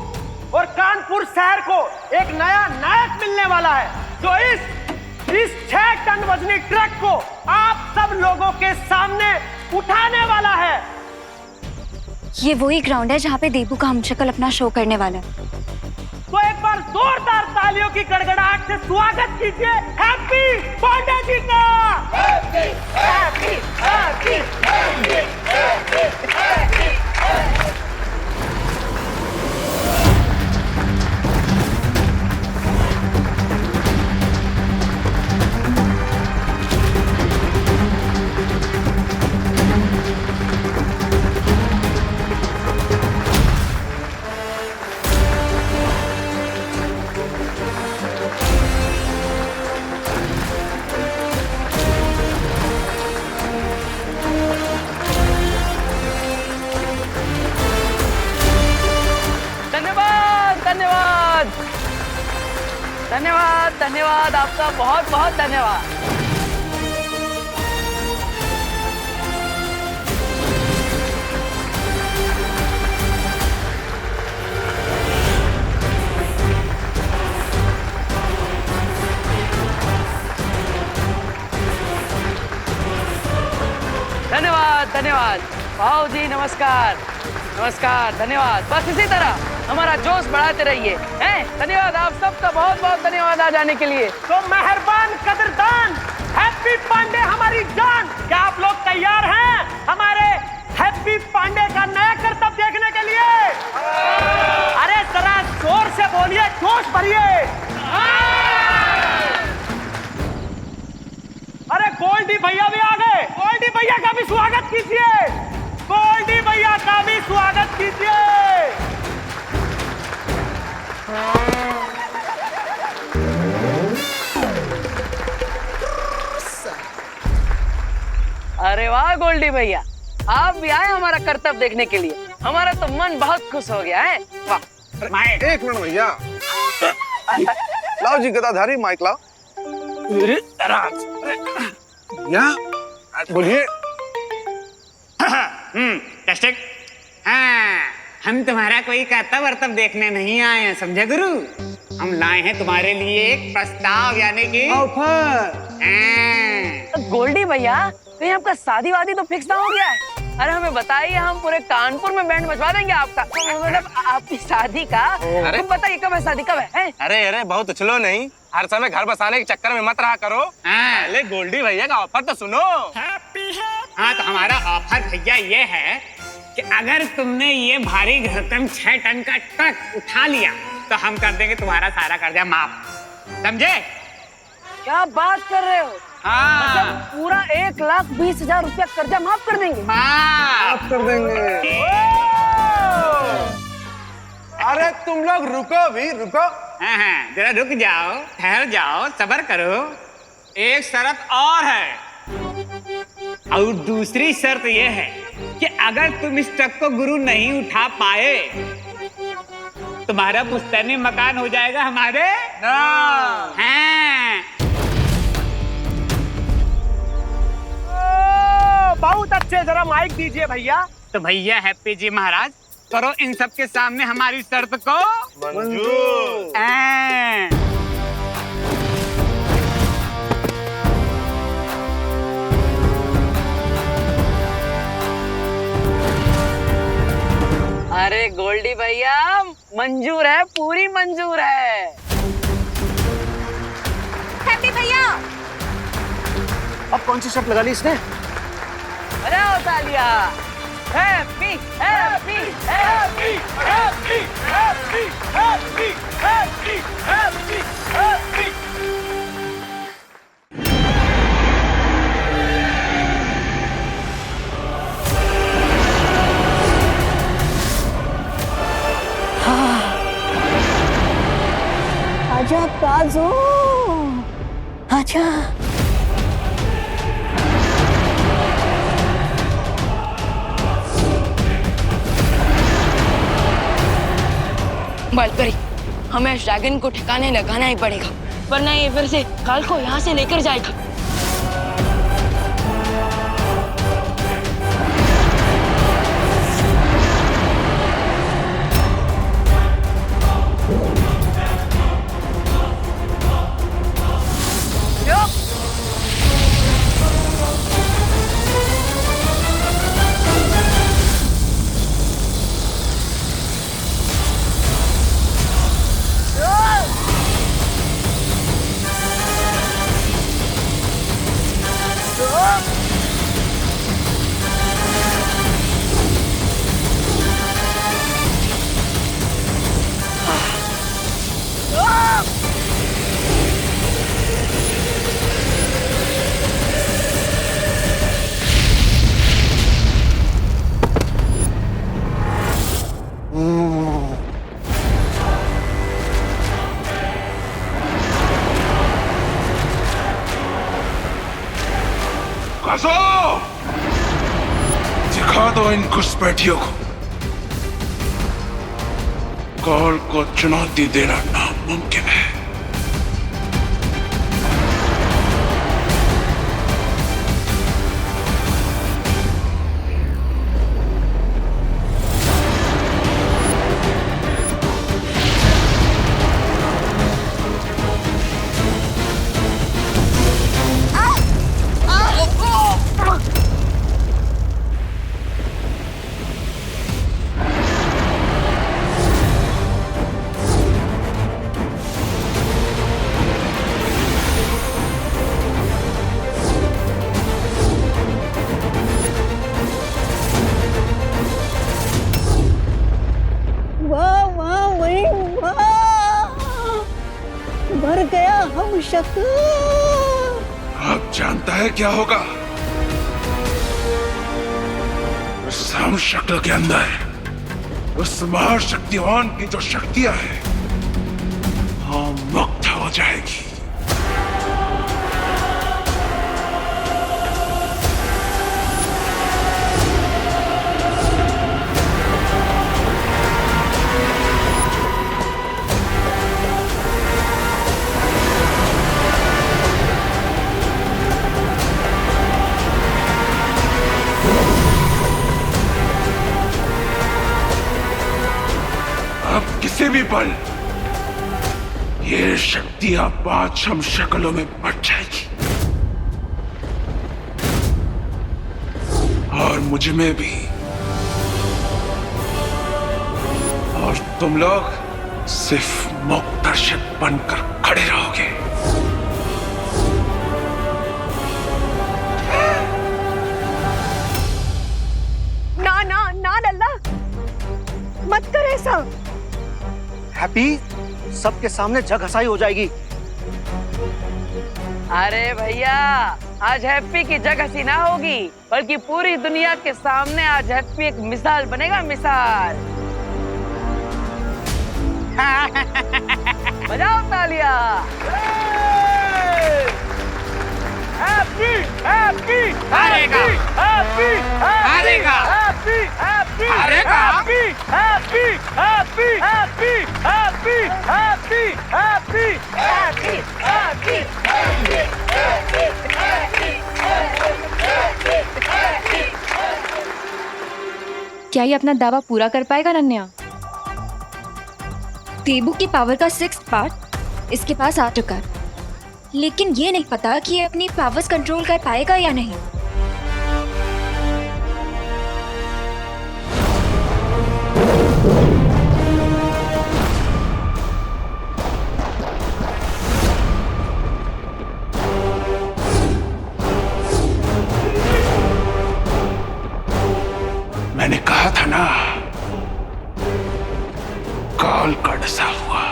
और कानपुर शहर को एक नया नायक मिलने वाला है, जो इस 6 टन वजनी ट्रक को आप सब लोगों के सामने उठाने वाला है। ये वही ग्राउंड है जहाँ पे देबू का हमशक्ल अपना शो करने वाला है। तो एक बार जोरदार तालियों की गड़गड़ाहट से स्वागत कीजिए हैप्पी पांडे जी का। Happy happy happy happy happy happy. धन्यवाद धन्यवाद, आपका बहुत बहुत धन्यवाद। धन्यवाद धन्यवाद भाऊ जी, नमस्कार नमस्कार, धन्यवाद। बस इसी तरह हमारा जोश बढ़ाते रहिए। हैं? धन्यवाद आप सबका बहुत बहुत धन्यवाद आ जाने के लिए। तो मेहरबान कदरदान हैप्पी पांडे हमारी जान, क्या आप लोग तैयार हैं हमारे हैप्पी पांडे का नया करतब देखने के लिए? अरे जरा जोर से बोलिए, जोश भरिए। अरे गोल्डी भैया भी आ गए, गोल्डी भैया का भी स्वागत कीजिए, गोल्डी भैया का भी स्वागत कीजिए। अरे वाह गोल्डी भैया, आप भी आए हमारा करतब देखने के लिए, हमारा तो मन बहुत खुश हो गया है। वाह। एक मिनट भैया, लाओ जी गदाधारी माइक लाओ। भैया बोलिए। टेस्टिंग। हाँ, हम तुम्हारा कोई करतब वर्तब देखने नहीं आए हैं, समझे गुरु। हम लाए हैं तुम्हारे लिए एक प्रस्ताव, यानी कि ऑफर। गोल्डी भैया, कहीं आपका शादी वादी तो फिक्स ना हो गया है? अरे हमें बताइए, हम पूरे कानपुर में बैंड बजवा देंगे आपका, मतलब आपकी शादी का। तुम बताइए कब है शादी, कब है? अरे अरे बहुत उछलो नहीं, हर समय घर बसाने के चक्कर में मत रहा करो। पहले गोल्डी भैया का ऑफर तो सुनो। हाँ, तो हमारा ऑफर भैया ये है कि अगर तुमने ये भारी भरकम 6 टन का ट्रक उठा लिया तो हम कर देंगे तुम्हारा सारा कर्जा माफ, समझे? क्या बात कर रहे हो? हाँ। मतलब पूरा 1,20,000 रुपया कर्जा माफ कर देंगे? माफ कर देंगे। अरे तुम लोग रुको भी, रुको। हाँ, जरा रुक जाओ, ठहर जाओ, सब्र करो। एक शर्त और है, और दूसरी शर्त यह है कि अगर तुम इस ट्रक को गुरु नहीं उठा पाए तुम्हारा पुश्तैनी मकान हो जाएगा हमारे नाम। हाँ। बहुत अच्छे, जरा माइक दीजिए भैया। तो भैया हैप्पी जी महाराज, करो इन सब के सामने हमारी शर्त को मंजूर। अरे गोल्डी भैया, मंजूर है, पूरी मंजूर है। हैप्पी भैया, अब कौन सी शर्त लगा ली इसने? बजाओ तालियां। Happy happy happy happy happy happy happy happy happy. आजा काजू, आजा। बालपरी, हमें इस ड्रैगन को ठिकाने लगाना ही पड़ेगा, वरना ये फिर से काल को यहाँ से लेकर जाएगा। दिखा दो इन घुसपैठियों को, काल को चुनौती देना नामुमकिन है। मर गया हम शक्ल। अब जानता है क्या होगा? उस हम शक्ल के अंदर उस महाशक्तिवान की जो शक्तियां हैं, हाँ, मुक्त हो जाएगी। किसी भी पल ये शक्तियां 5 हम शक्लों में बट जाएगी और मुझ में भी, और तुम लोग सिर्फ मोक्षदर्शक बनकर खड़े रहोगे। ना ना ना लल्ला, मत कर ऐसा। हैप्पी, सबके सामने जग हंसाई हो जाएगी। अरे भैया, आज हैप्पी की जग हंसी ना होगी, बल्कि पूरी दुनिया के सामने आज हैप्पी एक मिसाल बनेगा, मिसाल। बजाओ तालियां। हैप्पी हैप्पी हारेगा, हैप्पी हारेगा, हैप्पी हैप्पी अरे happy happy happy happy happy happy happy happy क्या ये अपना दावा पूरा कर पाएगा नन्या? देबू की पावर का 6th पार्ट इसके पास आ चुका है, लेकिन ये नहीं पता कि ये अपनी पावर्स कंट्रोल कर पाएगा या नहीं। मैंने कहा था ना, काल का डसा हुआ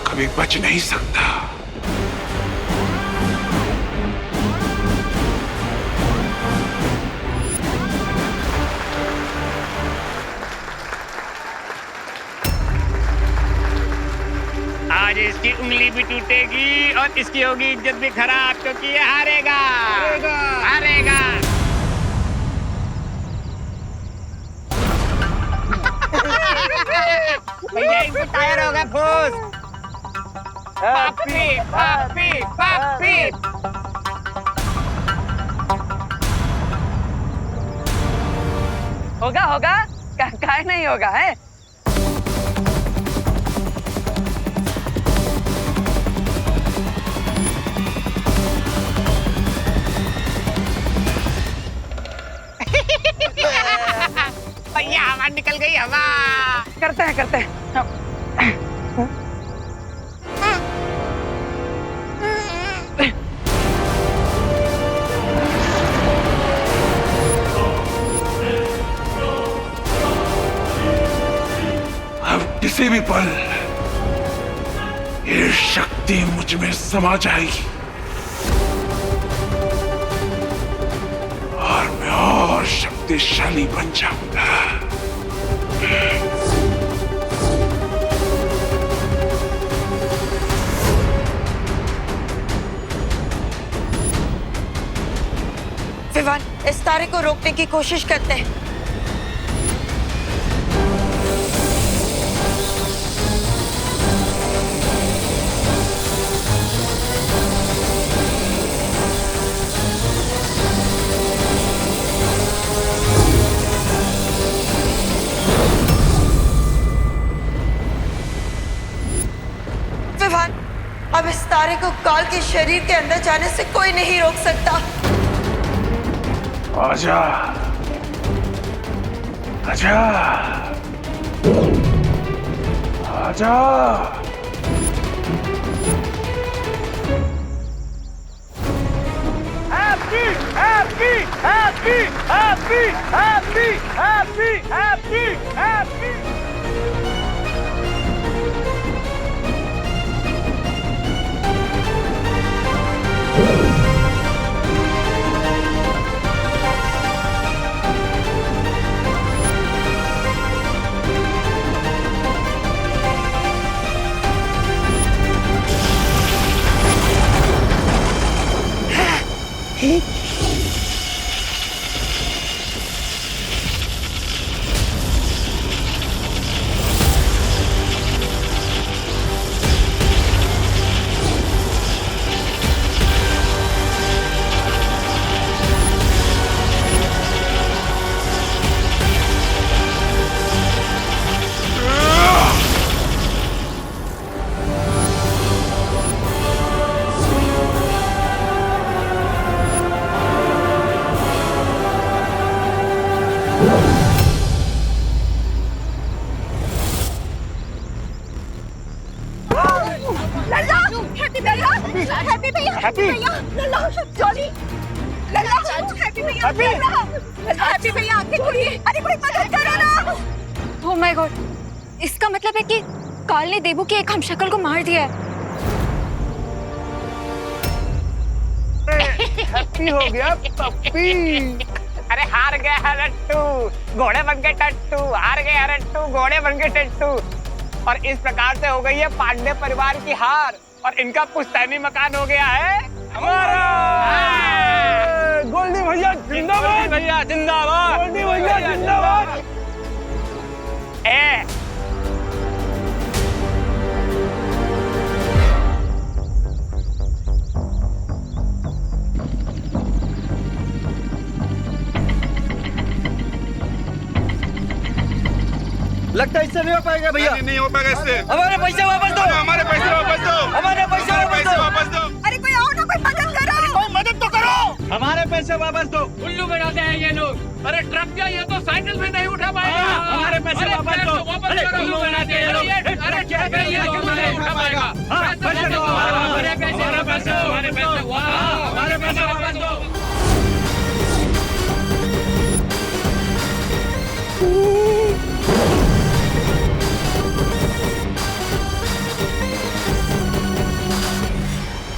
कभी बच नहीं सकता। आज इसकी उंगली भी टूटेगी और इसकी होगी इज्जत भी खराब, क्योंकि ये हारेगा हारेगा। भैया इनकी टायर होगा फूस। पापी पापी पापी। होगा होगा, काहे नहीं होगा है? भैया हवा निकल गई, हवा। करते हैं अब किसी भी पल ये शक्ति मुझ में समा जाएगी और मैं और शक्तिशाली बन जाऊंगा। विवान, इस तारे को रोकने की कोशिश करते हैं। विवान, अब इस तारे को काल के शरीर के अंदर जाने से कोई नहीं रोक सकता। आजा आजा आजा। Happy happy happy happy happy happy happy happy. Happy भैया, हैप्पी भैया, लल्ला, जॉली, लल्ला, हैप्पी भैया, लल्ला, हैप्पी भैया, आंखें खोलिए, अरे कोई मदद करो ना। ओह माय गॉड, इसका मतलब है कि काल ने देबू के एक हमशक्ल को मार दिया है। हैप्पी हो गया पप्पी। अरे हार गया रट्टू, घोड़े बन के टट्टू, हार गया रट्टू, घोड़े बन के टट्टू। और इस प्रकार से हो गई है पांडे परिवार की हार और इनका पुश्तैनी मकान हो गया है हमारा। गोल्डी भैया जिंदाबाद, भैया जिंदाबाद, गोल्डी भैया जिंदाबाद। लगता है इससे नहीं हो पाएगा भैया। नहीं हो पाएगा इससे। हमारे पैसे वापस दो, हमारे पैसे वापस दो, हमारे पैसे वापस दो। अरे कोई आओ ना, कोई मदद करो, कोई मदद तो करो। हमारे पैसे वापस दो। उल्लू बनाते हैं ये लोग। अरे ट्रक क्या, ये तो साइकिल में नहीं उठा पाएगा। हमारे पैसे वापस दो। अरे उल्लू बनाते हैं ये लोग। अरे ट्रक क्या, ये तो नहीं उठा पाएगा। पैसे दो, हमारे पैसे, हमारे पैसे, हमारे पैसे, हमारे पैसे वापस दो।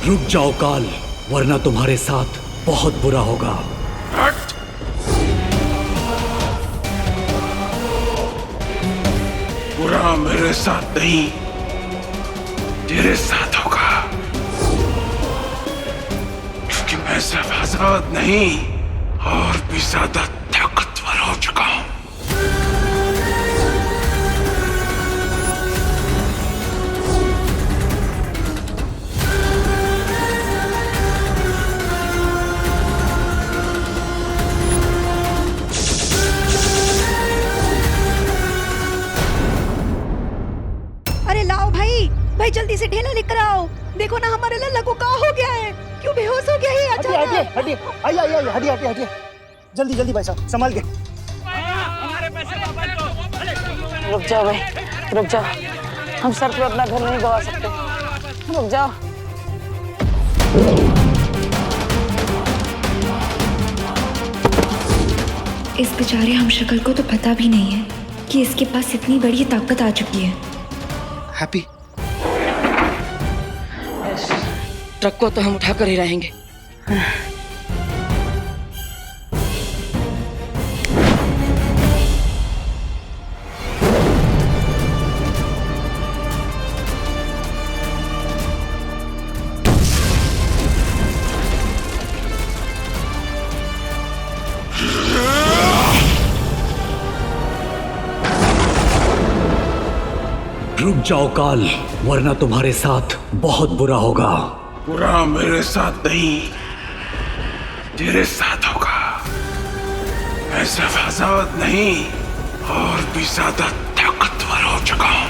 रुक जाओ काल, वरना तुम्हारे साथ बहुत बुरा होगा। बुरा मेरे साथ नहीं, तेरे साथ होगा, क्योंकि मैं सिर्फ आजाद नहीं और भी ज्यादा ताकतवर हो चुका हूं। अरे लाओ भाई, भाई जल्दी से ढेला लेकर आओ। देखो ना हमारे लल्ला को क्या हो गया है, क्यों बेहोश हो गया है अचानक। हटिए, आइए, हटिए। जल्दी जल्दी भाई साहब, संभाल के। रुक जाओ भाई, रुक जाओ। हम सर पे अपना घर नहीं गवा सकते। रुक जाओ। इस बेचारे हमशक्ल को तो पता भी नहीं है कि इसके पास इतनी बड़ी ताकत आ चुकी है। हैप्पी, ट्रक को तो हम उठाकर ही रहेंगे। रुक जाओ काल, वरना तुम्हारे साथ बहुत बुरा होगा। बुरा मेरे साथ नहीं, तेरे साथ होगा। मैं सिर्फ आजाद नहीं और भी ज्यादा ताकतवर हो चुका हूं।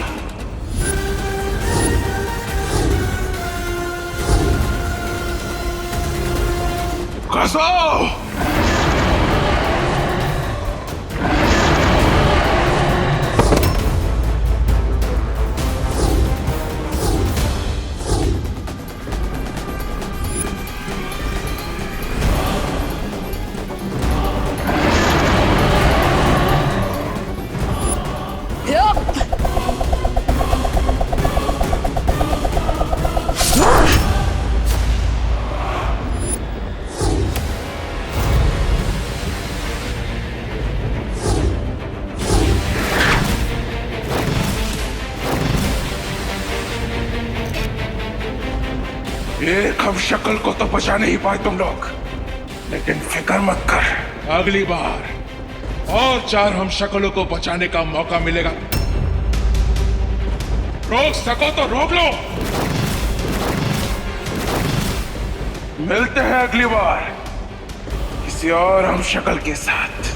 कसो! एक हम शक्ल को तो बचा नहीं पाए तुम लोग, लेकिन फिक्र मत कर, अगली बार और 4 हम शक्लों को बचाने का मौका मिलेगा। रोक सको तो रोक लो। मिलते हैं अगली बार किसी और हम शक्ल के साथ।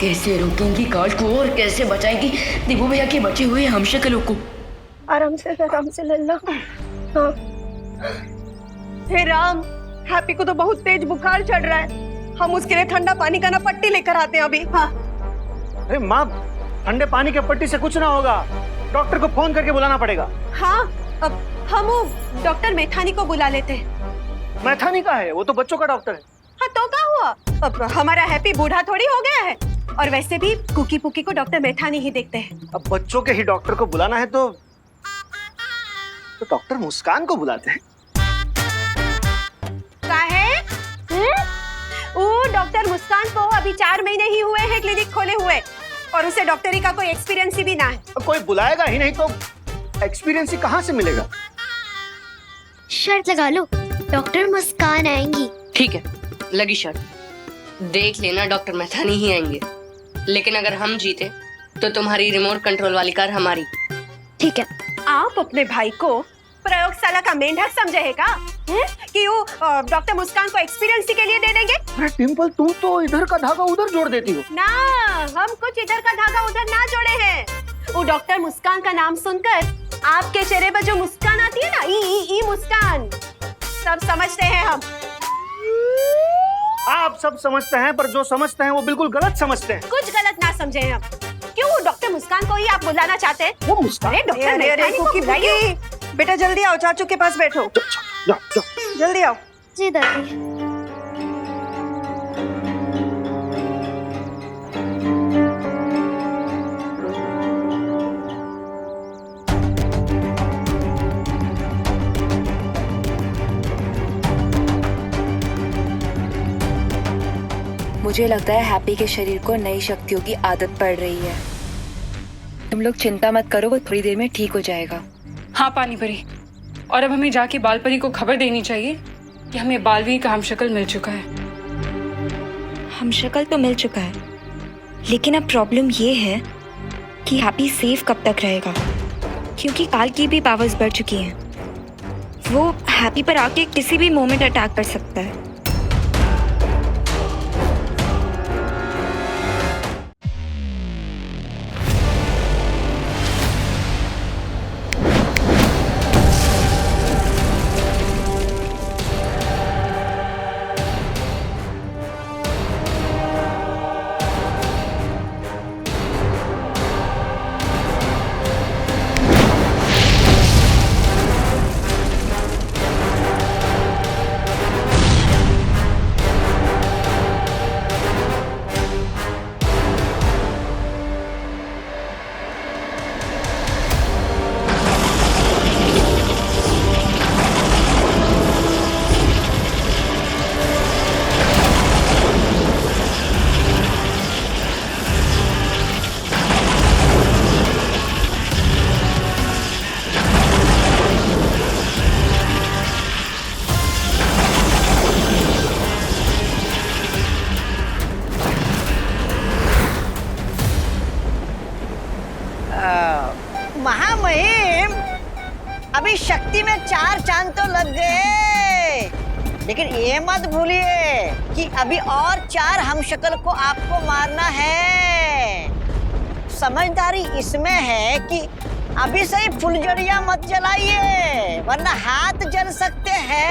कैसे रोकेंगी काल को और कैसे बचाएंगी दिबू भैया के बचे हुए हमशक्लों को? आराम से लल्ला। हाँ। हे राम, हैप्पी को तो बहुत तेज बुखार चढ़ रहा है। हम उसके लिए ठंडा पानी का ना पट्टी लेकर आते हैं अभी। हाँ। अरे माँ, ठंडे पानी के पट्टी से कुछ ना होगा, डॉक्टर को फोन करके बुलाना पड़ेगा। हाँ, अब हम वो डॉक्टर मैथानी को बुला लेते हैं। मैथानी का है, वो तो बच्चों का डॉक्टर है। हाँ तो क्या हुआ, अब हमारा हैप्पी बूढ़ा थोड़ी हो गया है। और वैसे भी कुकी पुकी को डॉक्टर मैथानी ही देखते हैं। अब बच्चों के ही डॉक्टर को बुलाना है तो डॉक्टर मुस्कान को बुलाते हैं। वो डॉक्टर मुस्कान को अभी 4 महीने ही हुए हैं क्लिनिक खोले हुए, और उसे डॉक्टरी का कोई एक्सपीरियंस भी ना है। कोई बुलाएगा ही नहीं तो एक्सपीरियंस ही कहाँ से मिलेगा? शर्त लगा लो, डॉक्टर मुस्कान आएंगी। ठीक है, लगी शर्त। देख लेना, डॉक्टर मैथानी ही आएंगे। लेकिन अगर हम जीते तो तुम्हारी रिमोट कंट्रोल वाली कार हमारी। ठीक है। आप अपने भाई को प्रयोगशाला का मेंढक समझे है का? कि वो डॉक्टर मुस्कान को एक्सपीरियंस के लिए दे देंगे? अरे डिम्पल, तुम तो इधर का धागा उधर जोड़ देती हो ना। हम कुछ इधर का धागा उधर ना जोड़े हैं। वो डॉक्टर मुस्कान का नाम सुनकर आपके चेहरे पर जो मुस्कान आती है ना, ई मुस्कान, सब समझते हैं हम। आप सब समझते हैं, पर जो समझते हैं वो बिल्कुल गलत समझते हैं। कुछ गलत ना समझे हम। क्यों वो डॉक्टर मुस्कान को ही आप बुलाना चाहते हैं? वो मुस्कान? डॉक्टर मैथानी को बुलाइए। बेटा जल्दी आओ, चाचू के पास बैठो। जल्दी आओ। जी दादी। मुझे लगता है हैप्पी के शरीर को नई शक्तियों की आदत पड़ रही है। तुम लोग चिंता मत करो, वो थोड़ी देर में ठीक हो जाएगा। हाँ पानी परी, और अब हमें जाके बाल परी को खबर देनी चाहिए कि हमें बालवीर का हमशक्ल मिल चुका है। हमशक्ल तो मिल चुका है, लेकिन अब प्रॉब्लम ये है कि हैप्पी सेफ कब तक रहेगा, क्योंकि काल की भी पावर्स बढ़ चुकी हैं। वो हैप्पी पर आके किसी भी मोमेंट अटैक कर सकता है। महामहिम, अभी शक्ति में 4 चांद तो लग गए, लेकिन ये मत भूलिए कि अभी और 4 हमशक्ल को आपको मारना है। समझदारी इसमें है कि अभी से ही फुलझड़ियां मत जलाइए, वरना हाथ जल सकते हैं।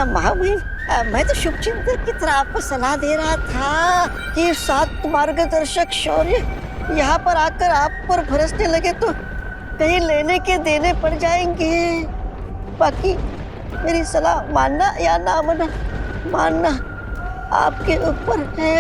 महामहिम, मैं तो शुभचिंतक की तरह आपको सलाह दे रहा था कि 7 मार्गदर्शक शौर्य यहाँ पर आकर आप पर बरसने लगे तो कहीं लेने के देने पड़ जाएंगे। बाकी मेरी सलाह मानना या ना मानना आपके ऊपर है।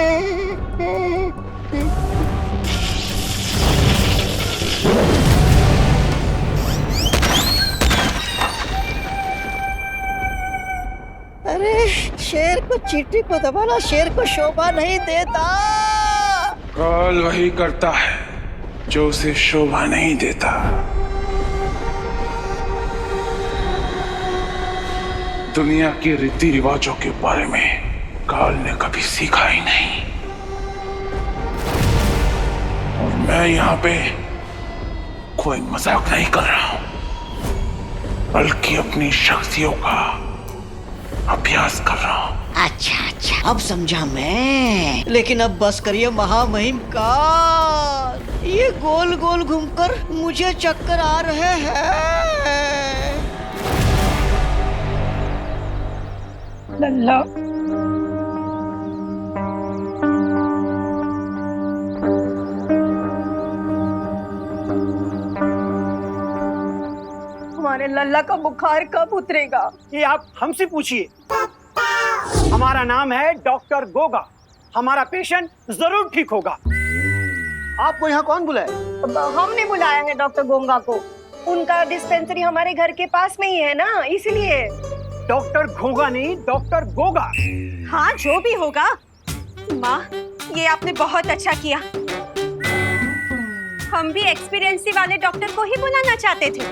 अरे शेर को चींटी को दबाना शेर को शोभा नहीं देता। काल वही करता है जो उसे शोभा नहीं देता। दुनिया के रीति रिवाजों के बारे में काल ने कभी सीखा ही नहीं। और मैं यहाँ पे कोई मजाक नहीं कर रहा हूं, बल्कि अपनी शक्तियों का अभ्यास कर रहा हूं। अच्छा अच्छा, अब समझा मैं। लेकिन अब बस करिए महामहिम का, ये गोल गोल घूमकर मुझे चक्कर आ रहे हैं। लल्ला हमारे लल्ला का बुखार कब उतरेगा? ये आप हमसे पूछिए। हमारा नाम है डॉक्टर गोगा। हमारा पेशेंट जरूर ठीक होगा। आपको यहाँ कौन बुलाए? हमने बुलाया है डॉक्टर गोंगा को। उनका डिस्पेंसरी हमारे घर के पास में ही है ना, इसलिए। डॉक्टर घोगा नहीं, डॉक्टर गोगा। हाँ, जो भी होगा। माँ, ये आपने बहुत अच्छा किया। हम भी एक्सपीरियंसी वाले डॉक्टर को ही बुलाना चाहते थे,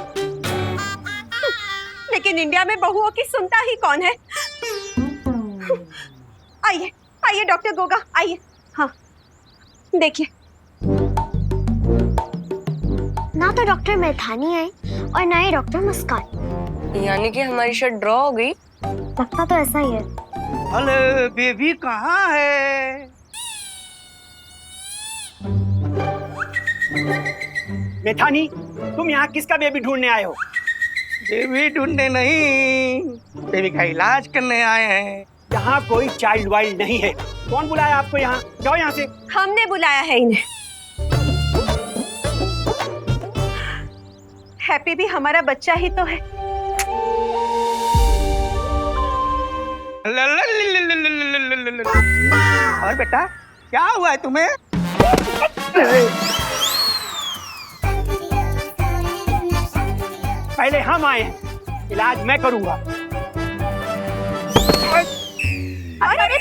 लेकिन इंडिया में बहुओं की सुनता ही कौन है। आइए आइए डॉक्टर गोगा, आइए। हाँ, देखिए। ना तो डॉक्टर मैथानी आई और ना ही डॉक्टर मुस्कान। यानी कि हमारी शर्ट ड्रॉ हो गई। लगता तो ऐसा ही है। अरे बेबी कहाँ है? मेथानी, तुम यहाँ किसका बेबी ढूंढने आए हो? बेबी ढूंढने नहीं, बेबी का इलाज करने आए हैं। यहाँ कोई चाइल्ड वाइल्ड नहीं है। कौन बुलाया आपको यहाँ? जाओ यहाँ से। हमने बुलाया है इन्हें। हैप्पी भी हमारा बच्चा ही तो है। और बेटा क्या हुआ है तुम्हें? पहले हम आए हैं, इलाज मैं करूंगा। अरे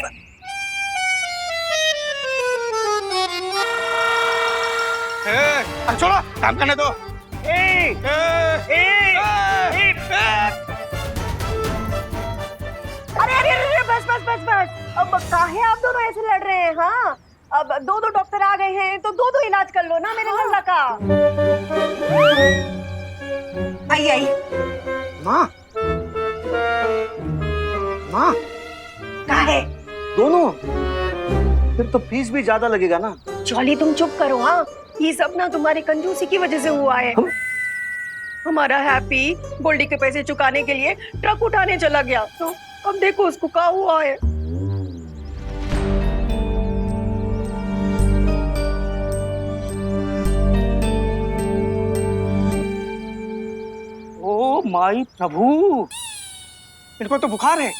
छोड़ो, काम करने दो। अरे बस बस बस बस। अब काहे आप दोनों ऐसे लड़ रहे हैं? हाँ, अब दो दो डॉक्टर आ गए हैं तो दो दो इलाज कर लो ना मेरे लल्ला का। आइए आइए। माँ, माँ, कहाँ है? दोनों? फिर तो फीस भी ज्यादा लगेगा ना। जॉली तुम चुप करो। हाँ, ये सब ना तुम्हारी कंजूसी की वजह से हुआ है। हमारा हैप्पी गोल्डी के पैसे चुकाने के लिए ट्रक उठाने चला गया, तो अब देखो उसको क्या हुआ है। ओ माई प्रभु, इनको तो बुखार है।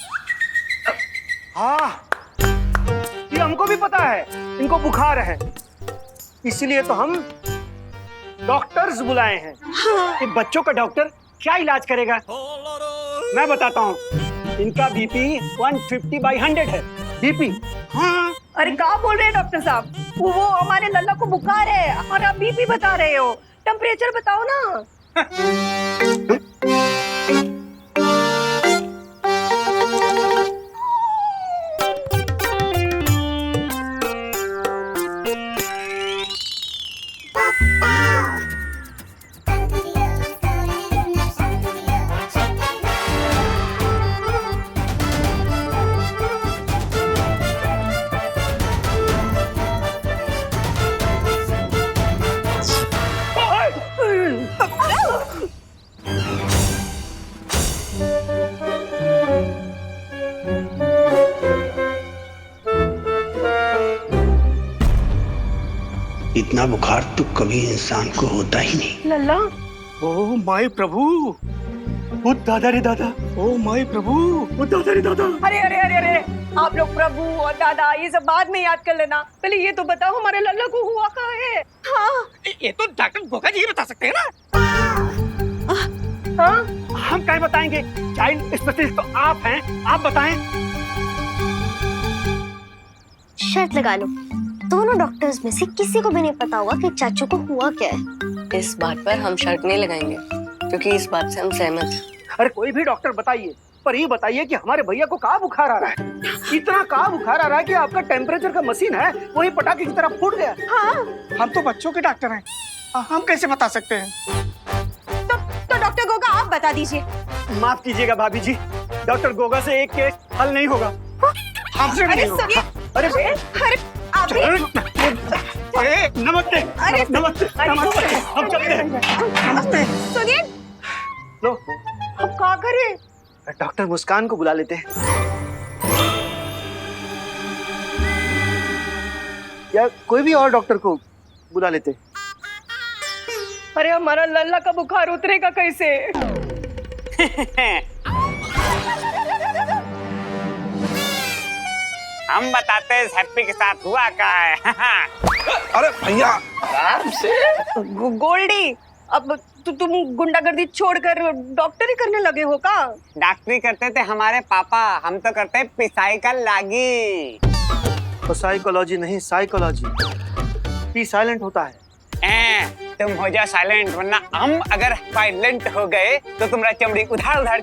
हाँ, ये हमको भी पता है, इनको बुखार है। इसीलिए तो हम डॉक्टर्स बुलाए हैं। ये बच्चों का डॉक्टर क्या इलाज करेगा? मैं बताता हूँ। इनका बीपी 150/100 है। बीपी? हाँ। अरे क्या बोल रहे हैं डॉक्टर साहब? वो हमारे लल्ला को बुखार है और आप बीपी बता रहे हो। टेम्परेचर बताओ ना। इतना बुखार तो कभी इंसान को होता ही नहीं। लल्ला, ओ माई प्रभु, ओ दादा रे दादा, ओ माई प्रभु, ओ दादा रे दादा। अरे अरे अरे अरे, आप लोग प्रभु और दादा ये सब बाद में याद कर लेना। पहले ये तो बताओ हमारे लल्ला को हुआ क्या है? हाँ, ये तो डॉक्टर गोगा जी ही बता सकते हैं ना। हाँ, हम क्या बताएंगे? चाइल्ड स्पेशलिस्ट तो आप हैं, आप बताएं। शर्त लगा लो, दोनों डॉक्टर्स में से किसी को भी नहीं पता होगा कि चाचू को हुआ क्या है। इस बात पर हम शर्त नहीं लगाएंगे, क्योंकि इस बात से हम सहमत हैं। अरे कोई भी डॉक्टर बताइए, पर ये बताइए कि हमारे भैया को कहाँ बुखार आ रहा है? इतना कहाँ बुखार आ रहा है कि आपका टेम्परेचर का मशीन है वही पटाखे की तरह फूट गया। हाँ, हम तो बच्चों के डॉक्टर हैं, हम कैसे बता सकते हैं? तो डॉक्टर गोगा आप बता दीजिए। माफ कीजिएगा भाभी जी, डॉक्टर गोगा से एक केस हल नहीं होगा। हमसे नहीं होगा। अरे अरे आप नमस्ते। अरे नमस्ते, नमस्ते, हम चलते हैं। नमस्ते। सुनिए, लो, अब क्या करें? डॉक्टर मुस्कान को बुला लेते हैं। या कोई भी और डॉक्टर को बुला लेते। अरे हमारा लल्ला का बुखार उतरेगा कैसे? हम बताते हैं हैप्पी के साथ हुआ क्या है। अरे भैया आराम से। गोल्डी, अब तुम गुंडागर्दी छोड़कर डॉक्टरी करने लगे हो का? डॉक्टरी करते थे हमारे पापा, हम तो करते हैं पिसाई का लागी। तो साइकोलॉजी नहीं, साइकोलॉजी। पी साइलेंट होता है। तुम हो जाओ साइलेंट, वरना हम अगर वायलेंट हो गए तो तुम्हारा चमड़ी उधार उधार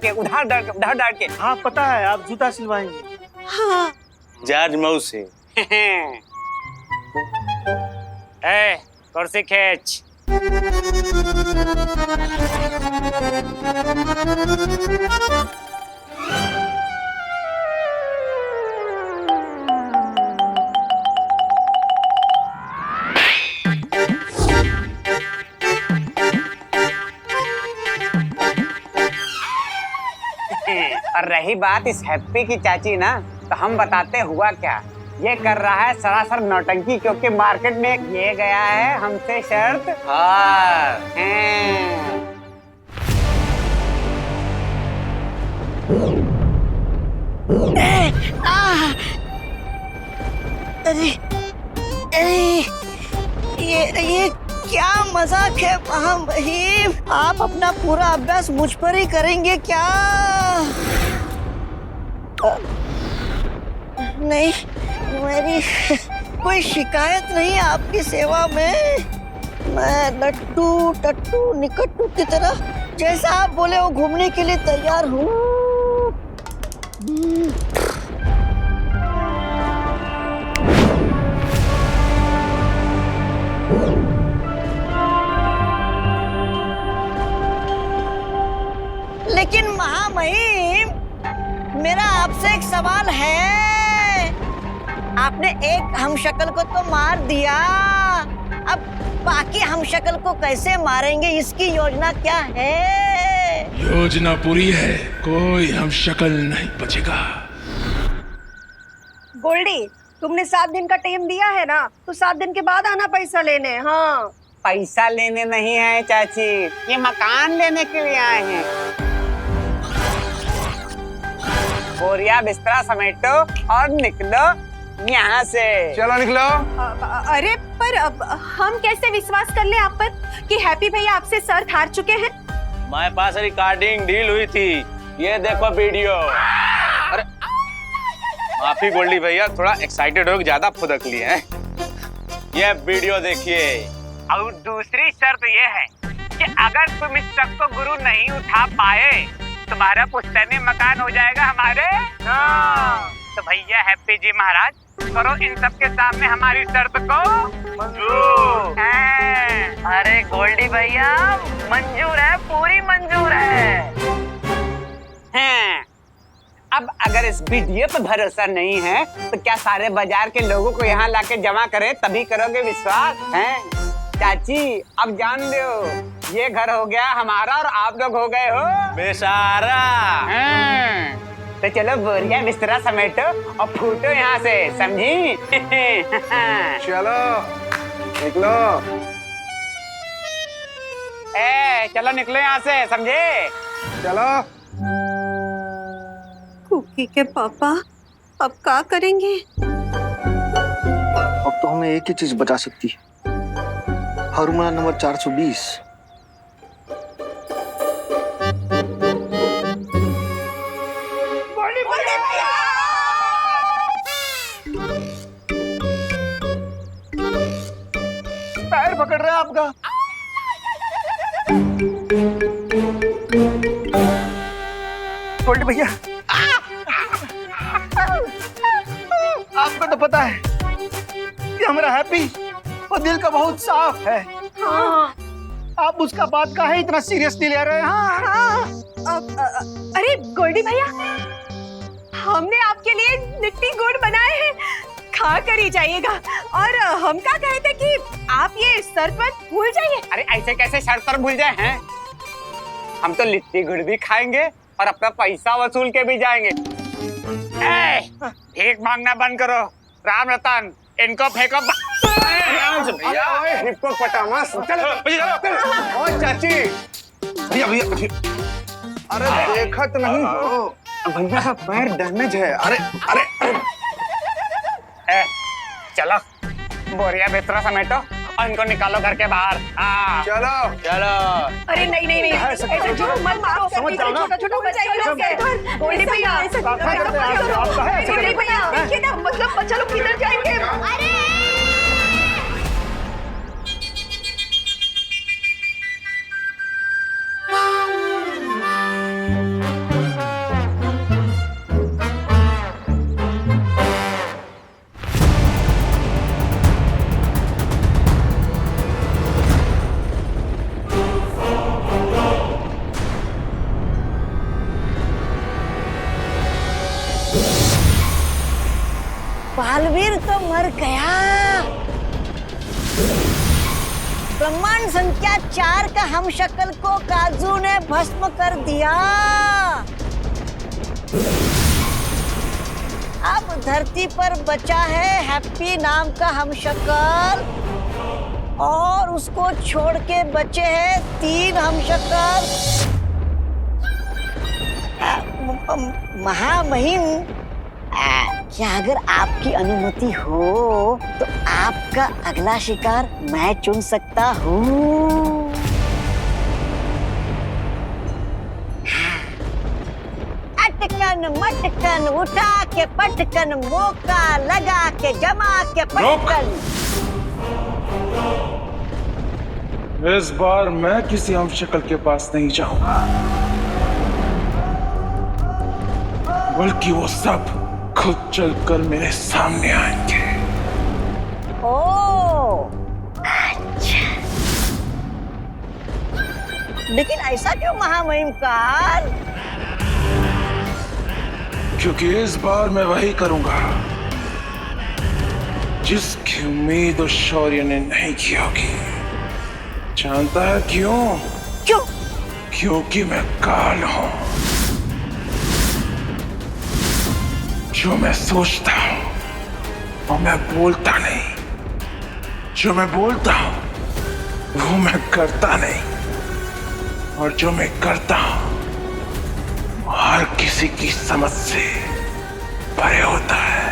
के। हाँ पता है, आप जूता सिलवाएंगे। हाँ। जॉर्ज मौसी। ए, कुर्सी खींच। और रही बात इस हैप्पी की चाची ना, तो हम बताते हुआ क्या। ये कर रहा है सरासर नौटंकी, क्योंकि मार्केट में ये गया है हमसे शर्त हार। अरे अरे ये क्या मजाक है महामहिम? आप अपना पूरा अभ्यास मुझ पर ही करेंगे क्या? नहीं, मेरी कोई शिकायत नहीं आपकी सेवा में। मैं लट्टू टट्टू निकट्टू की तरह जैसा आप बोले वो घूमने के लिए तैयार हूँ। लेकिन महामहिम, मेरा आपसे एक सवाल है। आपने एक हमशक्ल को तो मार दिया, अब बाकी हमशक्ल को कैसे मारेंगे, इसकी योजना क्या है? योजना पूरी है, कोई हम शक्ल नहीं बचेगा। गोल्डी, तुमने 7 दिन का टाइम दिया है ना, तो 7 दिन के बाद आना पैसा लेने। हाँ, पैसा लेने नहीं है चाची, ये मकान लेने के लिए आए हैं। बोरिया बिस्तरा समेटो और निकलो यहाँ से। चलो निकलो। अरे पर अब हम कैसे विश्वास कर ले आप पर कि हैप्पी भैया आपसे शर्त हार चुके हैं? हमारे पास रिकॉर्डिंग डील हुई थी, ये देखो वीडियो। अरे माफी गोल्डी भैया, थोड़ा एक्साइटेड हो, ज्यादा फुदक लिए हैं। ये वीडियो देखिए। और दूसरी शर्त ये है कि अगर तुम इस शख्स को गुरु नहीं उठा पाए, तुम्हारा पुश्तैनी मकान हो जाएगा हमारे। तो भैया हैप्पी जी महाराज, करो इन सब के सामने हमारी शर्त को मंजूर। अरे गोल्डी भैया, मंजूर है, पूरी मंजूर है। अब अगर इस वीडियो पर भरोसा नहीं है तो क्या सारे बाजार के लोगों को यहाँ लाके जमा करे तभी करोगे विश्वास? हैं चाची, अब जान लो, ये घर हो गया हमारा और आप लोग हो गए हो बेसारा। तो चलो बोरिया बिस्तरा समेटो और फूटो यहाँ से, समझी? चलो निकलो। चलो निकलो यहाँ से, समझे? चलो। कुकी के पापा अब क्या करेंगे? अब तो हमें एक ही चीज बचा सकती है, फार्मूला नंबर 420। पैर पकड़ रहे हैं आपका। गोल्डी भैया, आपको तो पता है कि हमारा हैप्पी वो दिल का बहुत साफ है। हाँ। आप उसका बात का है इतना सीरियसली ले रहे हैं? हाँ। अरे गोल्डी भैया, हमने आपके लिए लिट्टी गुड़ बनाए हैं, खा कर ही जाइएगा। और हम क्या कहे थे कि आप ये शर्त पर भूल जाइए। अरे ऐसे कैसे शर्त पर भूल जाए हैं? हम तो लिट्टी गुड़ भी खाएंगे और अपना पैसा वसूल के भी जाएंगे। भीख मांगना बंद करो, राम रतन, इनको फेंको भैया हिप्पोपोटामस चलो ओए चाची भैया भैया अरे देखा तो नहीं हो भैया का पैर डैमेज है अरे अरे चलो बोरिया बेतरा समेटो और इनको निकालो घर के बाहर। चलो चलो। अरे नहीं नहीं नहीं ऐसे जो मत मारो समझ जाओ ना छोटा बच्चा लोग है गोल्डी भैया गोल्डी भैया देखिए ना मतलब बच्चा लोग किधर जाएंगे। अरे बालवीर तो मर गया। ब्रह्मांड संख्या 4 का हम शक्ल को काजू ने भस्म कर दिया। अब धरती पर बचा है हैप्पी नाम का हम शक्ल और उसको छोड़ के बचे हैं 3 हम शक्ल। महामहिम क्या अगर आपकी अनुमति हो तो आपका अगला शिकार मैं चुन सकता हूँ। अटकन मटकन उठा के पटकन मौका लगा के जमा के पटकन। इस बार मैं किसी हम शक्ल के पास नहीं जाऊंगा बल्कि वो सब खुद चलकर मेरे सामने आएंगे। ओ, अच्छा। लेकिन ऐसा क्यों महामहिम काल? क्योंकि इस बार मैं वही करूंगा जिसकी उम्मीद उस शौर्य ने नहीं की होगी। जानता है क्यों? क्यों? क्योंकि मैं काल हूं। जो मैं सोचता हूं वो मैं बोलता नहीं, जो मैं बोलता हूं वो मैं करता नहीं, और जो मैं करता हूं वो हर किसी की समझ से परे होता है।